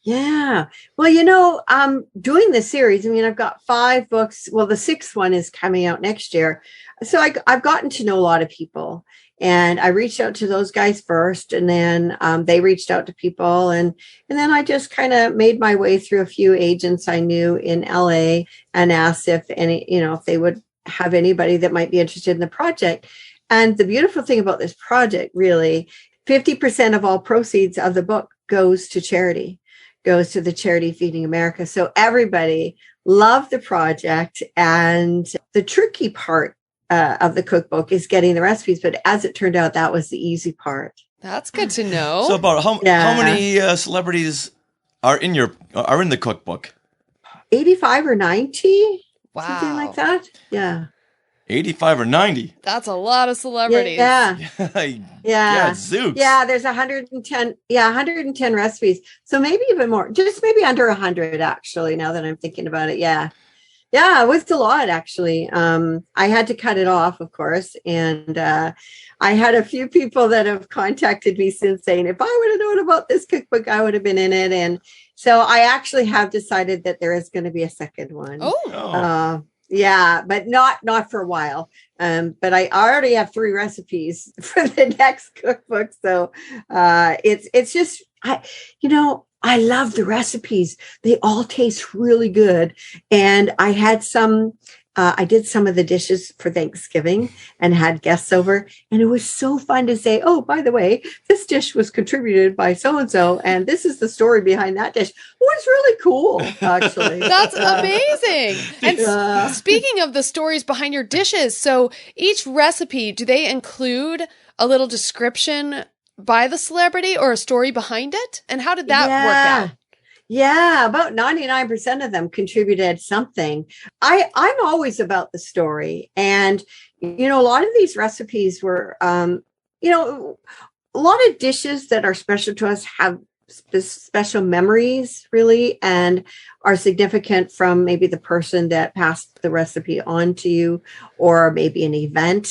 Yeah. Well, doing this series, I've got 5 books. Well, the 6th one is coming out next year. So I've gotten to know a lot of people, and I reached out to those guys first, and then they reached out to people. And then I just kind of made my way through a few agents I knew in LA and asked if if they would have anybody that might be interested in the project. And the beautiful thing about this project, really, 50% of all proceeds of the book goes to charity. Goes to the charity Feeding America. So everybody loved the project, and the tricky part of the cookbook is getting the recipes. But as it turned out, that was the easy part. That's good to know. So about how many celebrities are in the cookbook? 85 or 90, wow, something like that. Yeah. 85 or 90. That's a lot of celebrities. Yeah. Yeah, Zooks. Yeah, there's 110. Yeah, 110 recipes. So maybe even more. Just maybe under 100, actually, now that I'm thinking about it. Yeah. Yeah, it was a lot, actually. I had to cut it off, of course. And I had a few people that have contacted me since saying, if I would have known about this cookbook, I would have been in it. And so I actually have decided that there is going to be a second one. Yeah, but not for a while. But I already have 3 recipes for the next cookbook. So it's just, I love the recipes. They all taste really good. And I had I did some of the dishes for Thanksgiving and had guests over. And it was so fun to say, oh, by the way, this dish was contributed by so-and-so. And this is the story behind that dish. It was really cool, actually. That's amazing. And speaking of the stories behind your dishes, so each recipe, do they include a little description by the celebrity or a story behind it? And how did that work out? Yeah, about 99% of them contributed something. I'm always about the story. And, a lot of these recipes were, a lot of dishes that are special to us have special memories, really, and are significant from maybe the person that passed the recipe on to you, or maybe an event,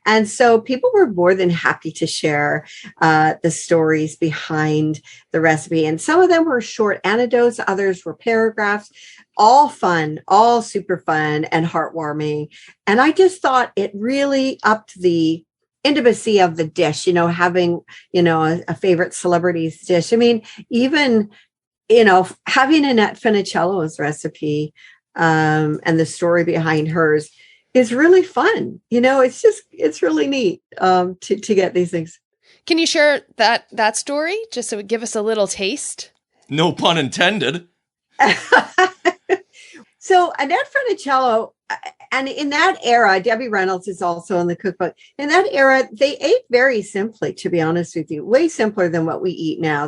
And so people were more than happy to share the stories behind the recipe. And some of them were short anecdotes, others were paragraphs, all fun, all super fun and heartwarming. And I just thought it really upped the intimacy of the dish, having, a favorite celebrity's dish. Even having Annette Funicello's recipe and the story behind hers is really fun. It's really neat to get these things. Can you share that story just so it give us a little taste? No pun intended. So Annette Funicello, and in that era, Debbie Reynolds is also in the cookbook. In that era, they ate very simply, to be honest with you, way simpler than what we eat now.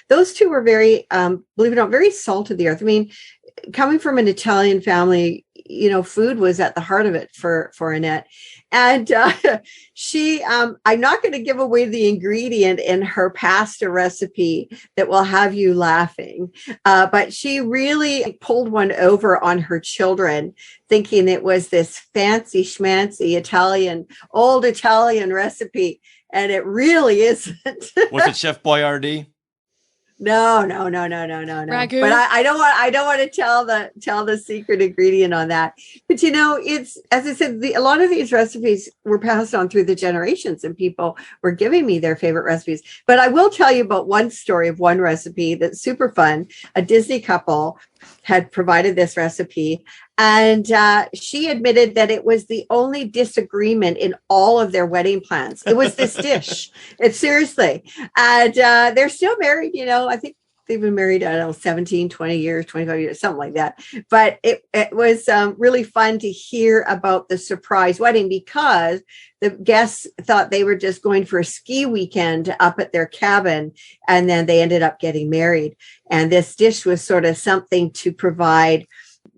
Those two were very, believe it or not, very salt of the earth. I mean, coming from an Italian family, food was at the heart of it for Annette. And she, I'm not going to give away the ingredient in her pasta recipe that will have you laughing. But she really pulled one over on her children, thinking it was this fancy schmancy old Italian recipe. And it really isn't. Was it Chef Boyardee? No. Ragu? But I don't want to tell the secret ingredient on that. But it's, as I said, a lot of these recipes were passed on through the generations, and people were giving me their favorite recipes. But I will tell you about one story of one recipe that's super fun. A Disney couple had provided this recipe, and she admitted that it was the only disagreement in all of their wedding plans. It was this dish. It's seriously. And they're still married, I think they've been married, 17, 20 years, 25 years, something like that. But it was really fun to hear about the surprise wedding, because the guests thought they were just going for a ski weekend up at their cabin, and then they ended up getting married. And this dish was sort of something to provide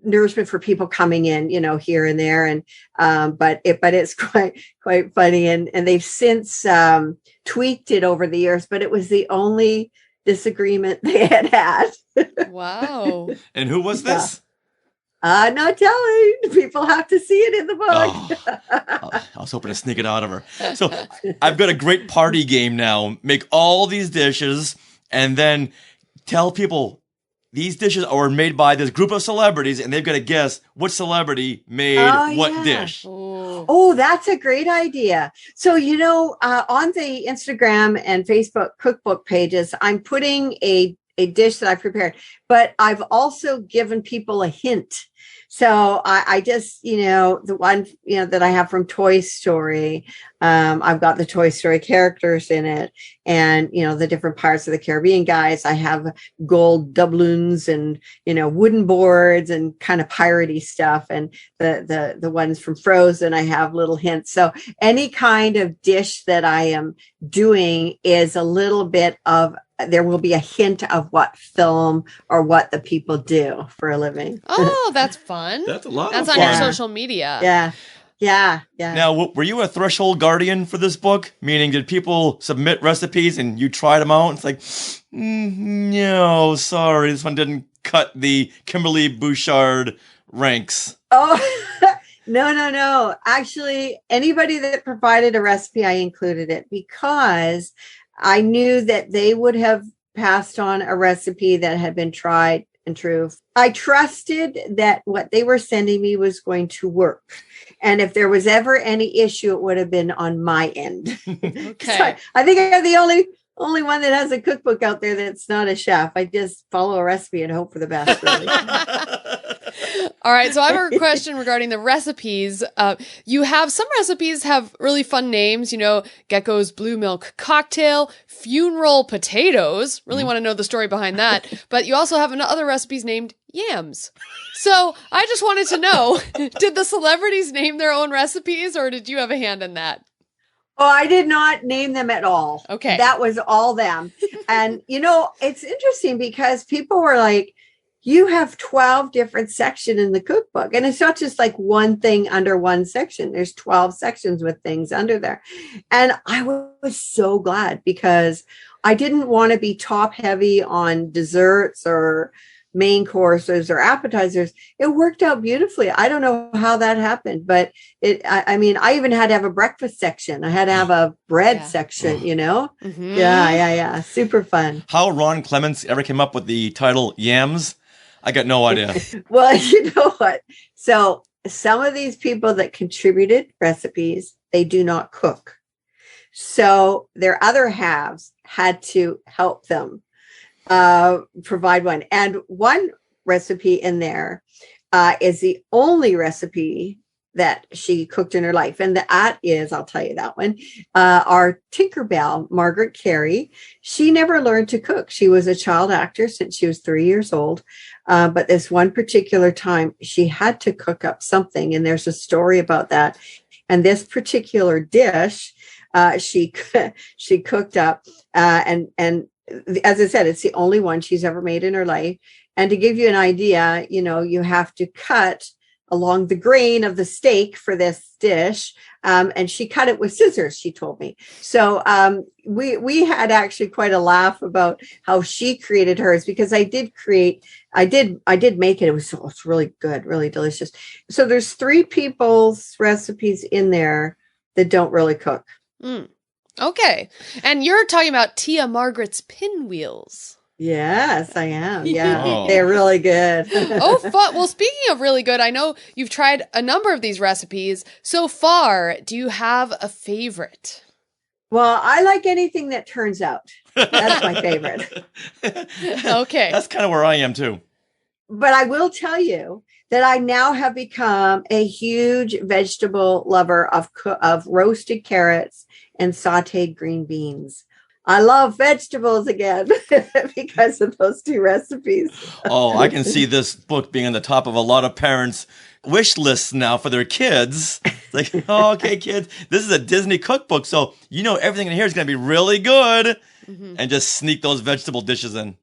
nourishment for people coming in, here and there. And but it's quite funny. And they've since tweaked it over the years, but it was the only disagreement they had. Wow. And who was this? I'm not telling. People have to see it in the book. I was hoping to sneak it out of her. So I've got a great party game now. Make all these dishes and then tell people these dishes are made by this group of celebrities, and they've got to guess what celebrity made what dish. Oh, that's a great idea. So, on the Instagram and Facebook cookbook pages, I'm putting a dish that I've prepared, but I've also given people a hint. So I just, the one, that I have from Toy Story, I've got the Toy Story characters in it, and, the different parts of the Caribbean guys. I have gold doubloons and, wooden boards and kind of piratey stuff. And the ones from Frozen, I have little hints. So any kind of dish that I am doing is a little bit of, there will be a hint of what film or what the people do for a living. Oh, that's fun. That's a lot That's of on fun. your social media. Yeah. Now, were you a threshold guardian for this book? Meaning, did people submit recipes and you tried them out? It's like, no, sorry, this one didn't cut the Kimberley Bouchard ranks. Oh, no. Actually, anybody that provided a recipe, I included it, because I knew that they would have passed on a recipe that had been tried and true. I trusted that what they were sending me was going to work. And if there was ever any issue, it would have been on my end. Okay. So I think I'm the only one that has a cookbook out there that's not a chef. I just follow a recipe and hope for the best, really. All right. So I have a question regarding the recipes. You have some recipes have really fun names, Gecko's Blue Milk Cocktail, Funeral Potatoes. Really want to know the story behind that. But you also have other recipes named Yams. So I just wanted to know, did the celebrities name their own recipes, or did you have a hand in that? Oh, I did not name them at all. Okay. That was all them. And, it's interesting because people were like, you have 12 different sections in the cookbook. And it's not just like one thing under one section. There's 12 sections with things under there. And I was so glad, because I didn't want to be top heavy on desserts or main courses or appetizers. It worked out beautifully. I don't know how that happened, but I even had to have a breakfast section. I had to have a bread section, Mm-hmm. Yeah. Super fun. How Ron Clements ever came up with the title Yams, I got no idea. Well, you know what? So some of these people that contributed recipes, they do not cook. So their other halves had to help them provide one. And one recipe in there is the only recipe that she cooked in her life. And that is, I'll tell you that one, our Tinkerbell, Margaret Carey. She never learned to cook. She was a child actor since she was 3 years old. But this one particular time, she had to cook up something. And there's a story about that. And this particular dish, she cooked up. And as I said, it's the only one she's ever made in her life. And to give you an idea, you have to cut along the grain of the steak for this dish. And she cut it with scissors, she told me. So we had actually quite a laugh about how she created hers, because I did make it. It's really good, really delicious. So there's 3 people's recipes in there that don't really cook. Okay. And you're talking about Tia Margaret's pinwheels. Yes, I am. Yeah, Oh. they're really good. Oh, fun. Well, speaking of really good, I know you've tried a number of these recipes. So far, do you have a favorite? Well, I like anything that turns out. That's my favorite. Okay. That's kind of where I am too. But I will tell you that I now have become a huge vegetable lover of roasted carrots and sautéed green beans. I love vegetables again because of those 2 recipes. Oh, I can see this book being on the top of a lot of parents' wish lists now for their kids. It's like, oh, okay, kids, this is a Disney cookbook, so everything in here is going to be really good. And just sneak those vegetable dishes in.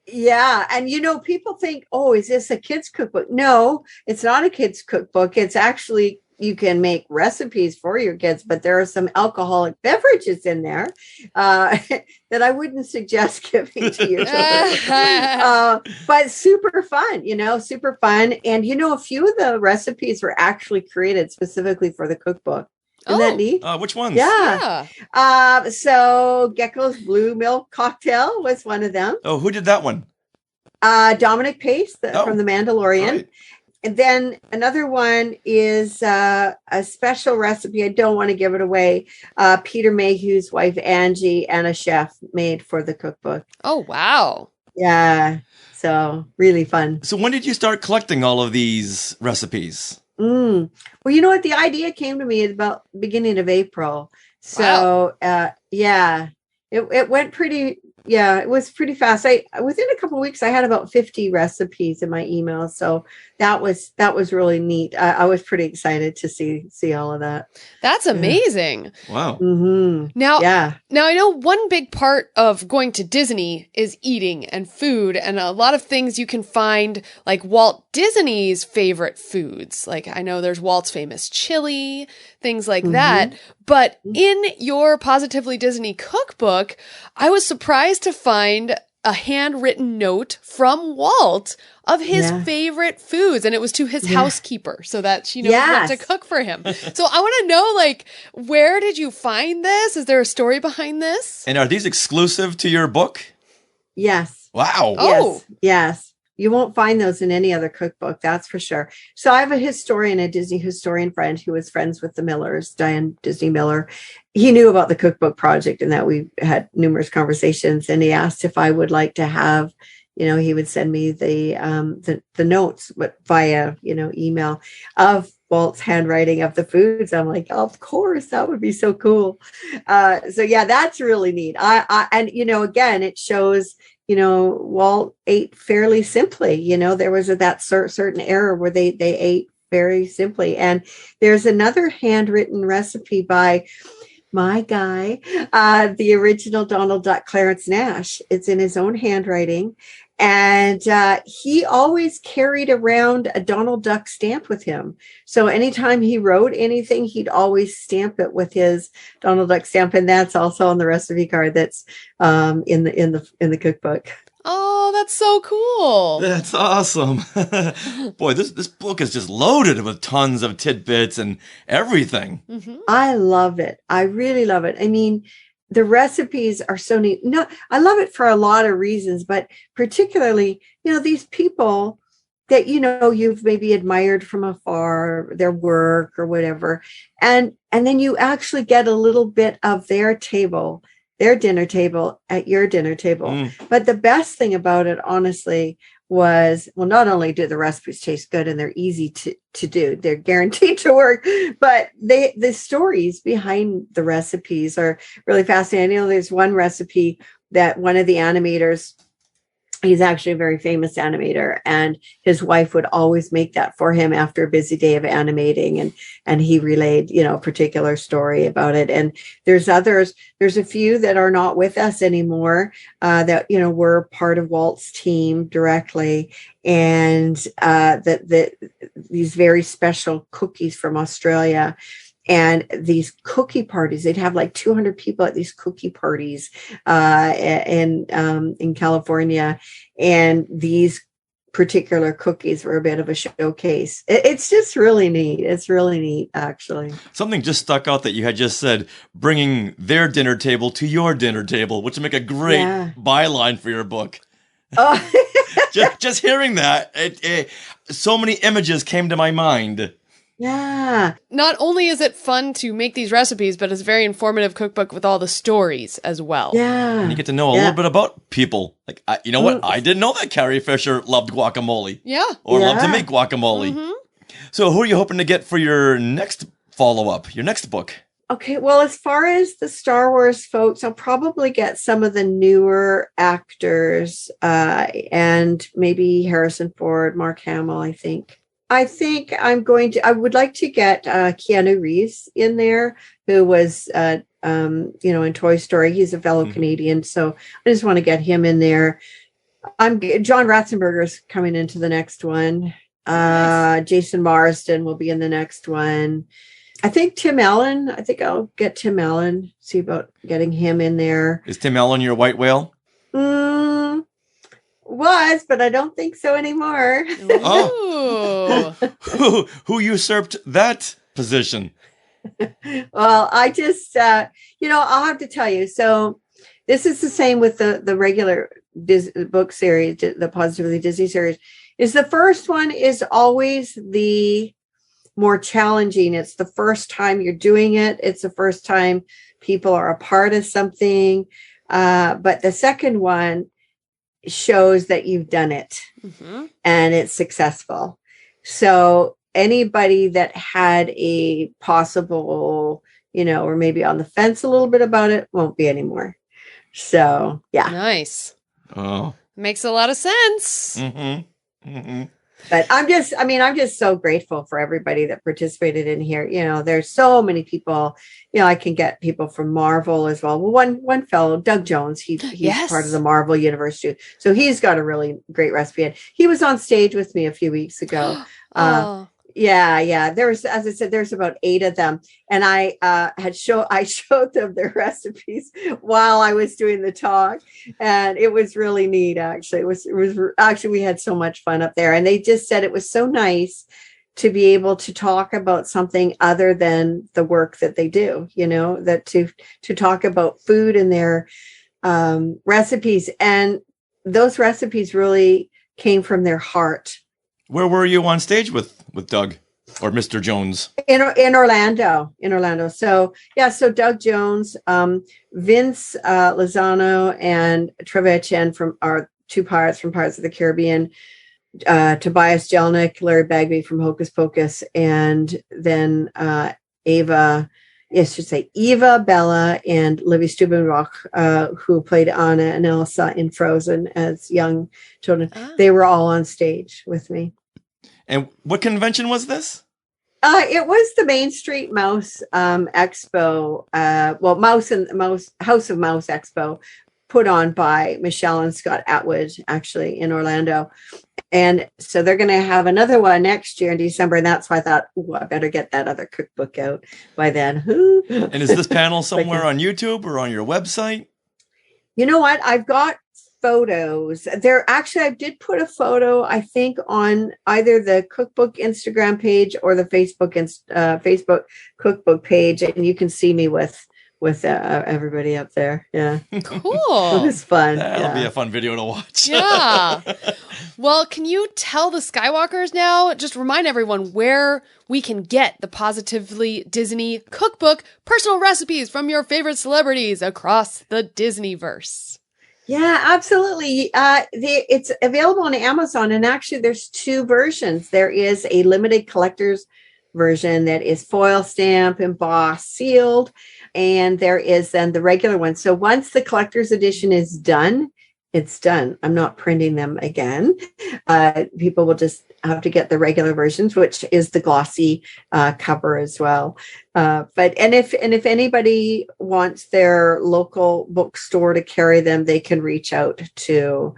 Yeah. And, people think, oh, is this a kid's cookbook? No, it's not a kid's cookbook. It's actually, you can make recipes for your kids, but there are some alcoholic beverages in there that I wouldn't suggest giving to your children. But super fun, super fun. And, a few of the recipes were actually created specifically for the cookbook. Isn't that neat? Which ones? Yeah. So Gecko's Blue Milk Cocktail was one of them. Oh, who did that one? Dominic Pace from The Mandalorian. Right. And then another one is a special recipe. I don't want to give it away. Peter Mayhew's wife, Angie, and a chef made for the cookbook. Oh, wow. Yeah. So really fun. So when did you start collecting all of these recipes? Well, you know what? The idea came to me at about beginning of April. So, yeah, it went pretty, it was pretty fast. Within a couple of weeks, I had about 50 recipes in my email. So that was really neat. I was pretty excited to see all of that. That's amazing. Wow. Mm-hmm. Now I know one big part of going to Disney is eating and food, and a lot of things you can find, like Walt Disney's favorite foods. Like I know there's Walt's famous chili, things like that. But in your Positively Disney cookbook, I was surprised to find a handwritten note from Walt of his favorite foods, and it was to his housekeeper so that she knows what to cook for him. So I want to know, where did you find this? Is there a story behind this? And are these exclusive to your book? Yes. Wow. Oh. Yes. You won't find those in any other cookbook, that's for sure. So I have a Disney historian friend who was friends with the Millers, Diane Disney Miller. He knew about the cookbook project and that we had numerous conversations. And he asked if I would like to have, he would send me the notes, but via, email of Walt's handwriting of the foods. I'm like, of course, that would be so cool. So yeah, that's really neat. And again, it shows, Walt ate fairly simply. There was that certain era where they ate very simply. And there's another handwritten recipe by my guy, the original Donald Duck, Clarence Nash. It's in his own handwriting. And he always carried around a Donald Duck stamp with him. So anytime he wrote anything, he'd always stamp it with his Donald Duck stamp. And that's also on the recipe card that's in the cookbook. Oh, that's so cool. That's awesome. Boy, this book is just loaded with tons of tidbits and everything. I love it. I really love it. I mean, the recipes are so neat. No, I love it for a lot of reasons, but particularly, these people that, you've maybe admired from afar, their work or whatever. And then you actually get a little bit of their table their dinner table at your dinner table. But the best thing about it, honestly, was, well, not only do the recipes taste good and they're easy to do, they're guaranteed to work, but the stories behind the recipes are really fascinating. I know there's one recipe that one of the animators, he's actually a very famous animator, and his wife would always make that for him after a busy day of animating, and he relayed, a particular story about it. And there's a few that are not with us anymore, that, were part of Walt's team directly. And these very special cookies from Australia. And these cookie parties, they'd have like 200 people at these cookie parties in California. And these particular cookies were a bit of a showcase. It's just really neat. It's really neat, actually. Something just stuck out that you had just said, bringing their dinner table to your dinner table, which would make a great byline for your book. Oh. just hearing that, so many images came to my mind. Yeah. Not only is it fun to make these recipes, but it's a very informative cookbook with all the stories as well. Yeah. And you get to know a little bit about people. Like, you know what? I didn't know that Carrie Fisher loved guacamole. Yeah. Or loved to make guacamole. Mm-hmm. So who are you hoping to get for your next follow-up, your next book? Okay, well, as far as the Star Wars folks, I'll probably get some of the newer actors and maybe Harrison Ford, Mark Hamill, I think. I would like to get Keanu Reeves in there, who was, in Toy Story. He's a fellow Canadian, so I just want to get him in there. John Ratzenberger's coming into the next one. Nice. Jason Marsden will be in the next one. I think Tim Allen. I think I'll get Tim Allen, see about getting him in there. Is Tim Allen your white whale? Was, but I don't think so anymore. Oh, who usurped that position? Well, I just, I'll have to tell you. So this is the same with the regular book series, the Positively Disney series. Is the first one is always the more challenging. It's the first time you're doing it. It's the first time people are a part of something. But the second one shows that you've done it and it's successful. So anybody that had a possible, or maybe on the fence a little bit about it won't be anymore. So, yeah. Nice. Oh. Makes a lot of sense. But I'm just so grateful for everybody that participated in here. There's so many people, I can get people from Marvel as well. Well, one fellow, Doug Jones, he's part of the Marvel universe too. So he's got a really great recipe. And he was on stage with me a few weeks ago. Yeah. There's, as I said, there's about 8 of them. And I showed them their recipes while I was doing the talk. And it was really neat, actually. It was actually, we had so much fun up there. And they just said it was so nice to be able to talk about something other than the work that they do, that to talk about food and their recipes. And those recipes really came from their heart. Where were you on stage with Doug or Mr. Jones? In Orlando. So Doug Jones, Vince Lozano, and Trevor Chen are 2 pirates from Pirates of the Caribbean, Tobias Jelnick, Larry Bagby from Hocus Pocus, and then Eva, Bella, and Livy Stubenbach, who played Anna and Elsa in Frozen as young children. They were all on stage with me. And what convention was this? It was the Main Street Mouse Expo. House of Mouse Expo, put on by Michelle and Scott Atwood, actually, in Orlando. And so they're going to have another one next year in December. And that's why I thought, I better get that other cookbook out by then. And is this panel somewhere on YouTube or on your website? You know what? I've got photos. I did put a photo, I think, on either the cookbook Instagram page or the Facebook cookbook page. And you can see me with everybody up there. Yeah. Cool. It was fun. That'll be a fun video to watch. Yeah. Well, can you tell the Skywalkers now, just remind everyone where we can get the Positively Disney Cookbook, personal recipes from your favorite celebrities across the Disneyverse? Yeah, absolutely. It's available on Amazon, and actually there's two versions. There is a limited collector's version that is foil stamp, embossed, sealed, and there is then the regular one. So once the collector's edition is done, it's done. I'm not printing them again. People will just have to get the regular versions, which is the glossy cover as well. But if anybody wants their local bookstore to carry them, they can reach out to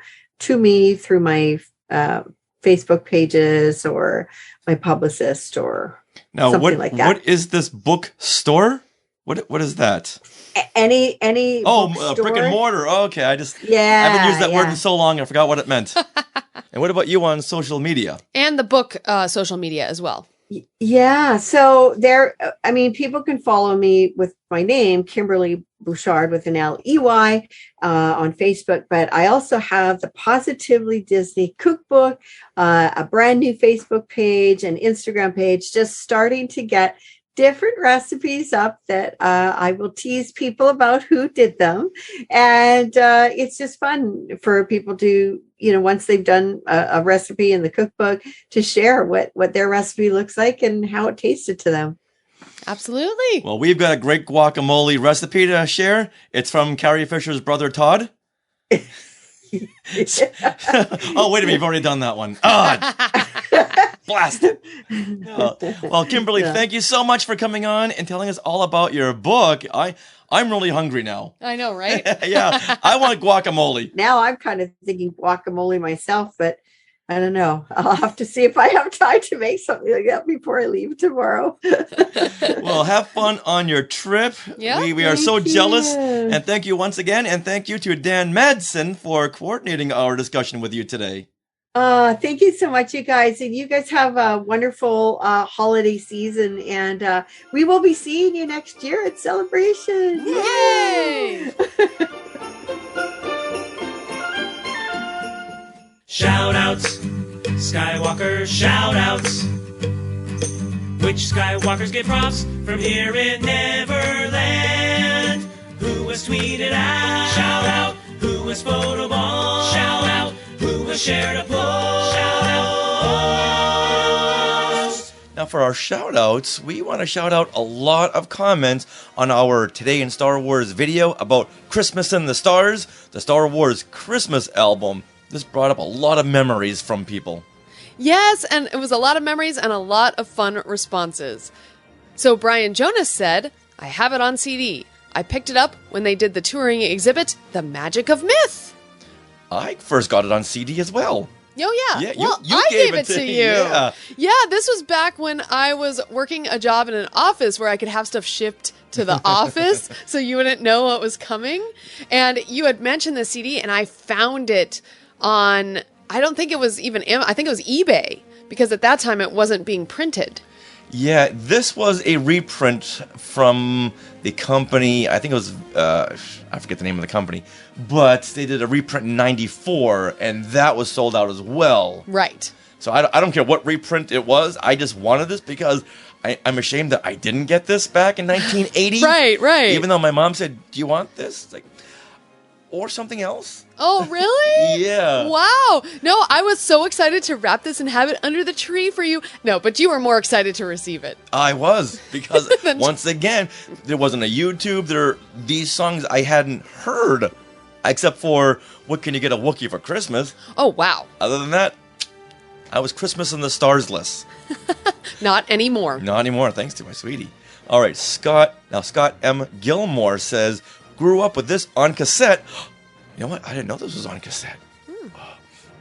me through my Facebook pages or my publicist or something like that. What is this bookstore? What is that? Any brick and mortar. Oh, okay, I haven't used that word in so long I forgot what it meant. And what about you on social media? And the book social media as well. Yeah, so people can follow me with my name, Kimberley Bouchard with an L-E-Y on Facebook, but I also have the Positively Disney Cookbook, a brand new Facebook page and Instagram page, just starting to get different recipes up that I will tease people about who did them. And it's just fun for people to, once they've done a recipe in the cookbook, to share what their recipe looks like and how it tasted to them. Absolutely. Well, we've got a great guacamole recipe to share. It's from Carrie Fisher's brother, Todd. Oh, wait a minute. You've already done that one. Blast it. Well, Kimberly, thank you so much for coming on and telling us all about your book. I'm really hungry now. I know, right? Yeah, I want guacamole. Now I'm kind of thinking guacamole myself, but I don't know. I'll have to see if I have time to make something like that before I leave tomorrow. Well, have fun on your trip. Yeah, we are so jealous. And thank you once again. And thank you to Dan Madsen for coordinating our discussion with you today. Thank you so much, you guys. And you guys have a wonderful holiday season. And we will be seeing you next year at Celebration. Yay! Shout-outs, Skywalker shout-outs. Which Skywalkers get props from here in Neverland? Who has tweeted out? Shout-out. Who has photobombed? Shout-out. Who has shared a post? Shout-out. Now for our shout-outs, we want to shout out a lot of comments on our Today in Star Wars video about Christmas in the Stars, the Star Wars Christmas album. This brought up a lot of memories from people. Yes, and it was a lot of memories and a lot of fun responses. So Brian Jonas said, I have it on CD. I picked it up when they did the touring exhibit, The Magic of Myth. I first got it on CD as well. Oh, yeah. Yeah, well, you I gave gave it it to to me, you. yeah. Yeah, this was back when I was working a job in an office where I could have stuff shipped to the office so you wouldn't know what was coming. And you had mentioned the CD, and I found it on, I don't think it was even, I think it was eBay, because at that time it wasn't being printed. Yeah, this was a reprint from the company, I think it was, I forget the name of the company, but they did a reprint in 94, and that was sold out as well. Right. So I don't care what reprint it was, I just wanted this because I'm ashamed that I didn't get this back in 1980. Right. Even though my mom said, do you want this? It's like, or something else? Oh, really? Yeah. Wow. No, I was so excited to wrap this and have it under the tree for you. No, but you were more excited to receive it. I was, because once again, there wasn't a YouTube. These songs I hadn't heard, except for What Can You Get a Wookiee for Christmas? Oh, wow. Other than that, I was Christmas in the Stars-less. Not anymore. Not anymore, thanks to my sweetie. All right, Scott M. Gilmore says, grew up with this on cassette. You know what? I didn't know this was on cassette.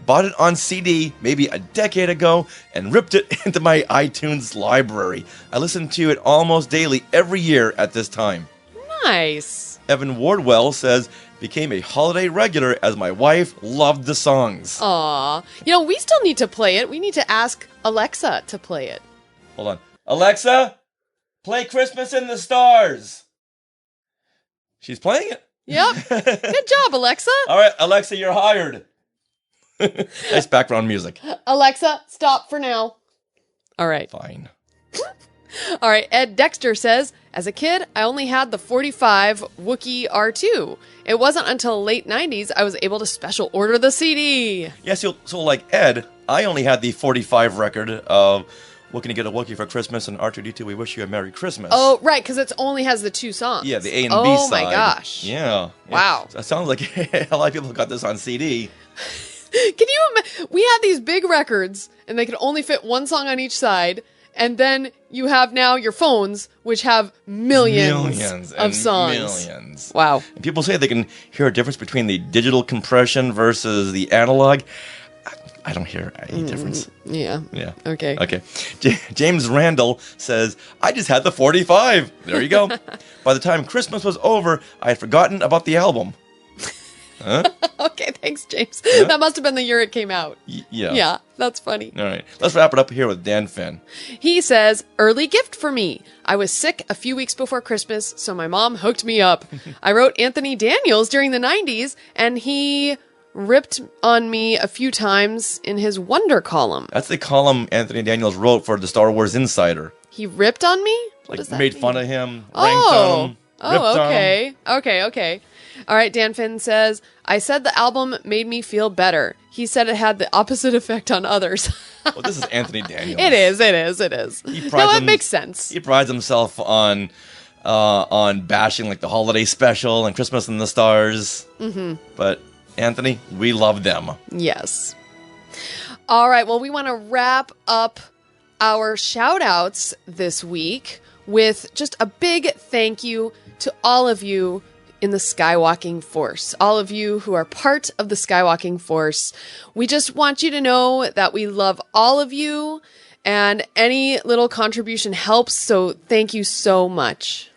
Bought it on CD maybe a decade ago and ripped it into my iTunes library. I listened to it almost daily every year at this time. Nice. Evan Wardwell says, became a holiday regular as my wife loved the songs. Aw. We still need to play it. We need to ask Alexa to play it. Hold on. Alexa, play Christmas in the Stars. She's playing it. Yep. Good job, Alexa. All right, Alexa, you're hired. Nice background music. Alexa, stop for now. All right. Fine. All right. Ed Dexter says, as a kid, I only had the 45 Wookiee R2. It wasn't until late 90s I was able to special order the CD. Yes, so like Ed, I only had the 45 record of What Can You Get a Wookiee for Christmas and R2-D2 We Wish You a Merry Christmas. Oh, right, because it only has the 2 songs. Yeah, the A and B side. Oh my gosh. Yeah. Wow. So it sounds like a lot of people got this on CD. Can you imagine? We had these big records, and they could only fit one song on each side. And then you have now your phones, which have millions of songs. Millions. Wow. And people say they can hear a difference between the digital compression versus the analog. I don't hear any difference. Yeah. Yeah. Okay. Okay. James Randall says, I just had the 45. There you go. By the time Christmas was over, I had forgotten about the album. Huh? Okay, thanks, James. Yeah. That must have been the year it came out. Yeah. Yeah, that's funny. All right. Let's wrap it up here with Dan Finn. He says, early gift for me. I was sick a few weeks before Christmas, so my mom hooked me up. I wrote Anthony Daniels during the 90s, and he ripped on me a few times in his Wonder column. That's the column Anthony Daniels wrote for the Star Wars Insider. He ripped on me? What does that made mean? fun of him, ranked on him, ripped on okay. him. Okay. All right, Dan Finn says, I said the album made me feel better. He said it had the opposite effect on others. Well, this is Anthony Daniels. It is. No, it makes sense. He prides himself on bashing like the holiday special and Christmas in the Stars. Mm-hmm. But Anthony, we love them. Yes. All right, well, we want to wrap up our shout-outs this week with just a big thank you to all of you in the Skywalking Force. All of you who are part of the Skywalking Force. We just want you to know that we love all of you, and any little contribution helps, so thank you so much.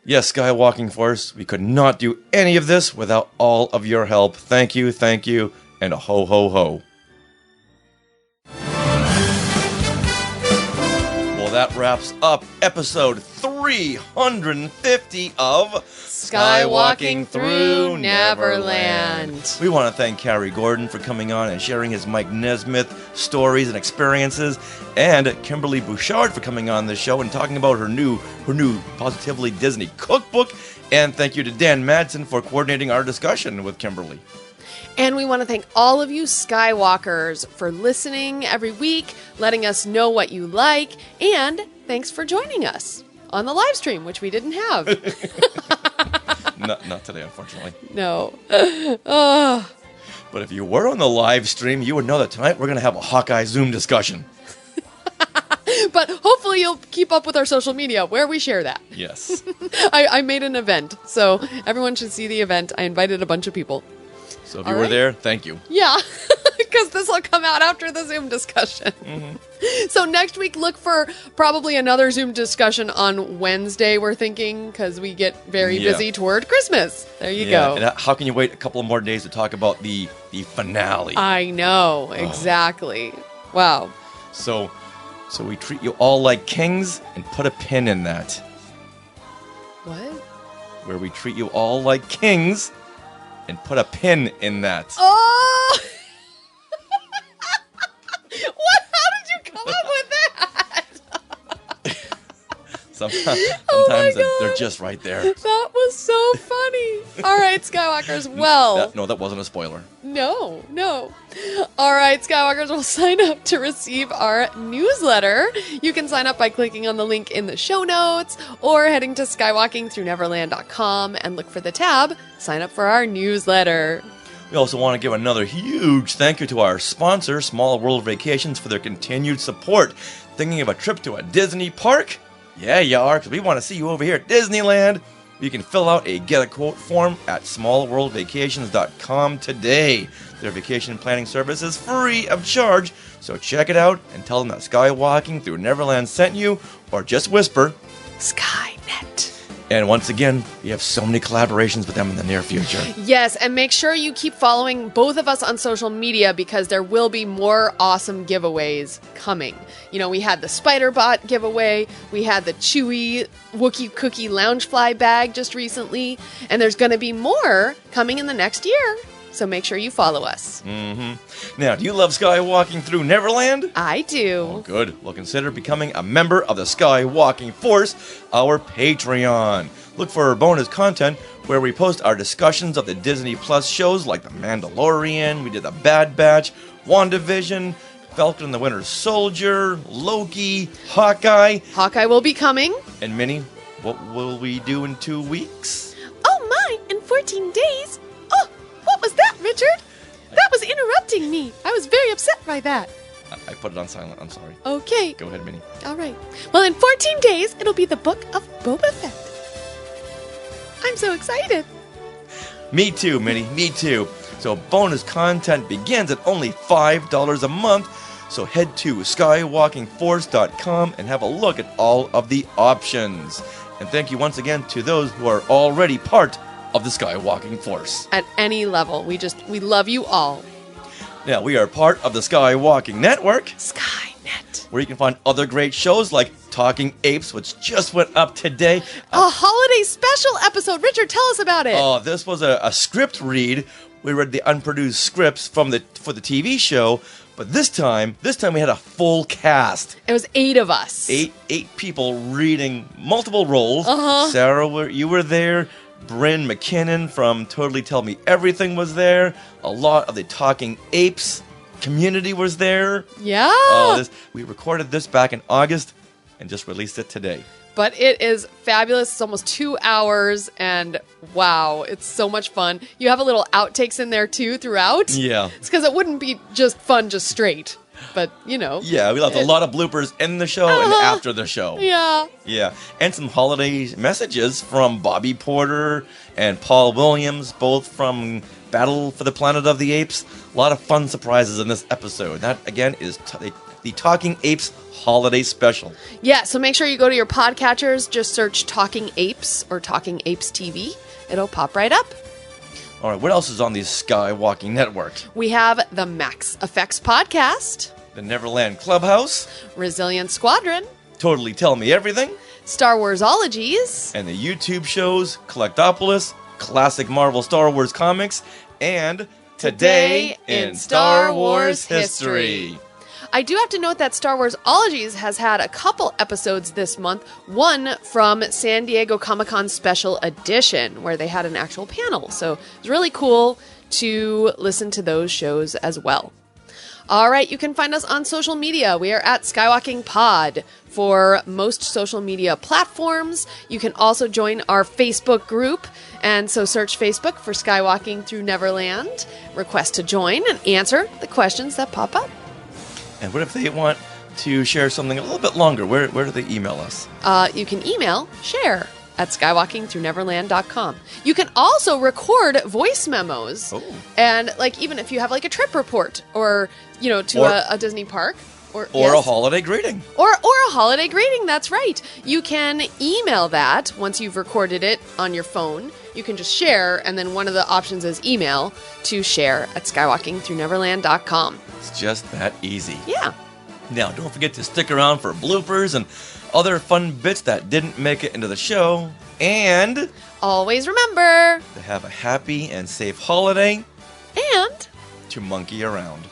Yes, Skywalking Force, we could not do any of this without all of your help. Thank you, and a ho ho ho. Well, that wraps up episode 350 of Skywalking Through Neverland. We want to thank Cary Gordon for coming on and sharing his Mike Nesmith stories and experiences, and Kimberley Bouchard for coming on the show and talking about her new Positively Disney Cookbook. And thank you to Dan Madsen for coordinating our discussion with Kimberley. And we want to thank all of you Skywalkers for listening every week, letting us know what you like, and thanks for joining us on the live stream, which we didn't have. Not today, unfortunately. No. But if you were on the live stream, you would know that tonight we're going to have a Hawkeye Zoom discussion. But hopefully you'll keep up with our social media where we share that. Yes. I made an event, so everyone should see the event. I invited a bunch of people. So if you were there, thank you. Yeah, because this will come out after the Zoom discussion. Mm-hmm. So next week, look for probably another Zoom discussion on Wednesday, we're thinking, because we get very busy toward Christmas. There you go. And how can you wait a couple of more days to talk about the finale? I know, exactly. Wow. So we treat you all like kings and put a pin in that. What? Where we treat you all like kings and put a pin in that. Oh! What? How did you come up with that? Sometimes they're just right there. That was so funny. All right, Skywalkers. Well, no, that wasn't a spoiler. No. All right, Skywalkers will sign up to receive our newsletter. You can sign up by clicking on the link in the show notes or heading to skywalkingthroughneverland.com and look for the tab, sign up for our newsletter. We also want to give another huge thank you to our sponsor, Small World Vacations, for their continued support. Thinking of a trip to a Disney park? Yeah, you are, because we want to see you over here at Disneyland. You can fill out a Get a Quote form at smallworldvacations.com today. Their vacation planning service is free of charge, so check it out and tell them that Skywalking Through Neverland sent you, or just whisper, Skynet. And once again, we have so many collaborations with them in the near future. Yes, and make sure you keep following both of us on social media because there will be more awesome giveaways coming. You know, we had the Spider-Bot giveaway, we had the Chewy Wookiee Cookie Loungefly bag just recently, and there's going to be more coming in the next year. So make sure you follow us. Mm-hmm. Now, do you love Skywalking Through Neverland? I do. Oh, good. Well, consider becoming a member of the Skywalking Force, our Patreon. Look for our bonus content where we post our discussions of the Disney Plus shows like The Mandalorian, we did The Bad Batch, WandaVision, Falcon and the Winter Soldier, Loki, Hawkeye. Hawkeye will be coming. And Minnie, what will we do in 2 weeks? Oh my, in 14 days? What was that, Richard? That was interrupting me. I was very upset by that. I put it on silent. I'm sorry. Okay. Go ahead, Minnie. All right. Well, in 14 days, it'll be the Book of Boba Fett. I'm so excited. Me too, Minnie. Me too. So bonus content begins at only $5 a month. So head to skywalkingforce.com and have a look at all of the options. And thank you once again to those who are already part of the Skywalking Force. At any level. We love you all. Now, we are part of the Skywalking Network. Skynet. Where you can find other great shows like Talking Apes, which just went up today. A holiday special episode. Richard, tell us about it. Oh, this was a script read. We read the unproduced scripts for the TV show. But this time we had a full cast. It was 8 of us. Eight people reading multiple roles. Uh-huh. Sarah, you were there. Bryn McKinnon from Totally Tell Me Everything was there. A lot of the Talking Apes community was there. Yeah. We recorded this back in August and just released it today. But it is fabulous. It's almost 2 hours, and wow, it's so much fun. You have a little outtakes in there, too, throughout. Yeah. It's because it wouldn't be just fun just straight. But, you know. Yeah, we left a lot of bloopers in the show and after the show. Yeah. Yeah. And some holiday messages from Bobby Porter and Paul Williams, both from Battle for the Planet of the Apes. A lot of fun surprises in this episode. That, again, is the Talking Apes Holiday Special. Yeah, so make sure you go to your podcatchers. Just search Talking Apes or Talking Apes TV. It'll pop right up. All right, what else is on the Skywalking Network? We have the Max Effects Podcast, the Neverland Clubhouse, Resilient Squadron, Totally Tell Me Everything, Star Warsologies, and the YouTube shows Collectopolis, Classic Marvel Star Wars Comics, and Today in Star Wars History. I do have to note that Star Warsologies has had a couple episodes this month. One from San Diego Comic-Con Special Edition, where they had an actual panel. So it's really cool to listen to those shows as well. All right, you can find us on social media. We are at Skywalking Pod for most social media platforms. You can also join our Facebook group. And so search Facebook for Skywalking Through Neverland. Request to join and answer the questions that pop up. And what if they want to share something a little bit longer? Where do they email us? You can email share at skywalkingthrough.neverland.com. You can also record voice memos. Oh. And even if you have a trip report or, to a Disney park. Or yes. A holiday greeting. Or a holiday greeting, that's right. You can email that once you've recorded it on your phone. You can just share, and then one of the options is email to share at skywalkingthrough.neverland.com. It's just that easy. Yeah. Now, don't forget to stick around for bloopers and other fun bits that didn't make it into the show. And always remember to have a happy and safe holiday. And to monkey around.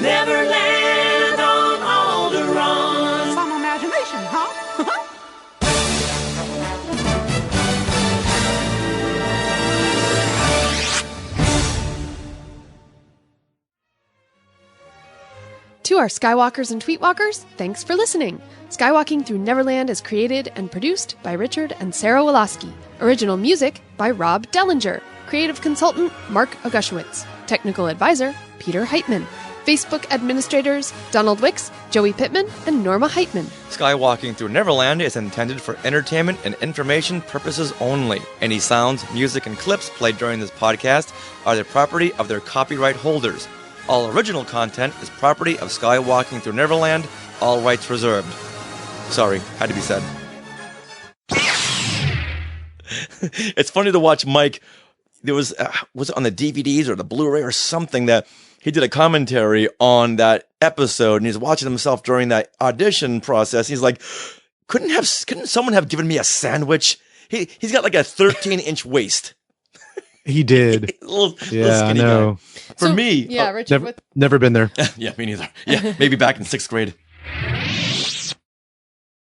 Neverland on Alderaan. Some imagination, huh? To our Skywalkers and Tweetwalkers, thanks for listening. Skywalking Through Neverland is created and produced by Richard and Sarah Woloski. Original music by Rob Dellinger. Creative consultant Mark Augushowitz. Technical advisor Peter Heitman. Facebook administrators Donald Wicks, Joey Pittman, and Norma Heitman. Skywalking Through Neverland is intended for entertainment and information purposes only. Any sounds, music, and clips played during this podcast are the property of their copyright holders. All original content is property of Skywalking Through Neverland, all rights reserved. Sorry, had to be said. it's funny to watch Mike. There was it on the DVDs or the Blu-ray or something that he did a commentary on that episode, and he's watching himself during that audition process. He's like, couldn't someone have given me a sandwich? He's got like a 13-inch waist. He did. little yeah, skinny I know. guy. For me, yeah, Richard. Never been there. Yeah, me neither. Yeah, maybe back in 6th grade.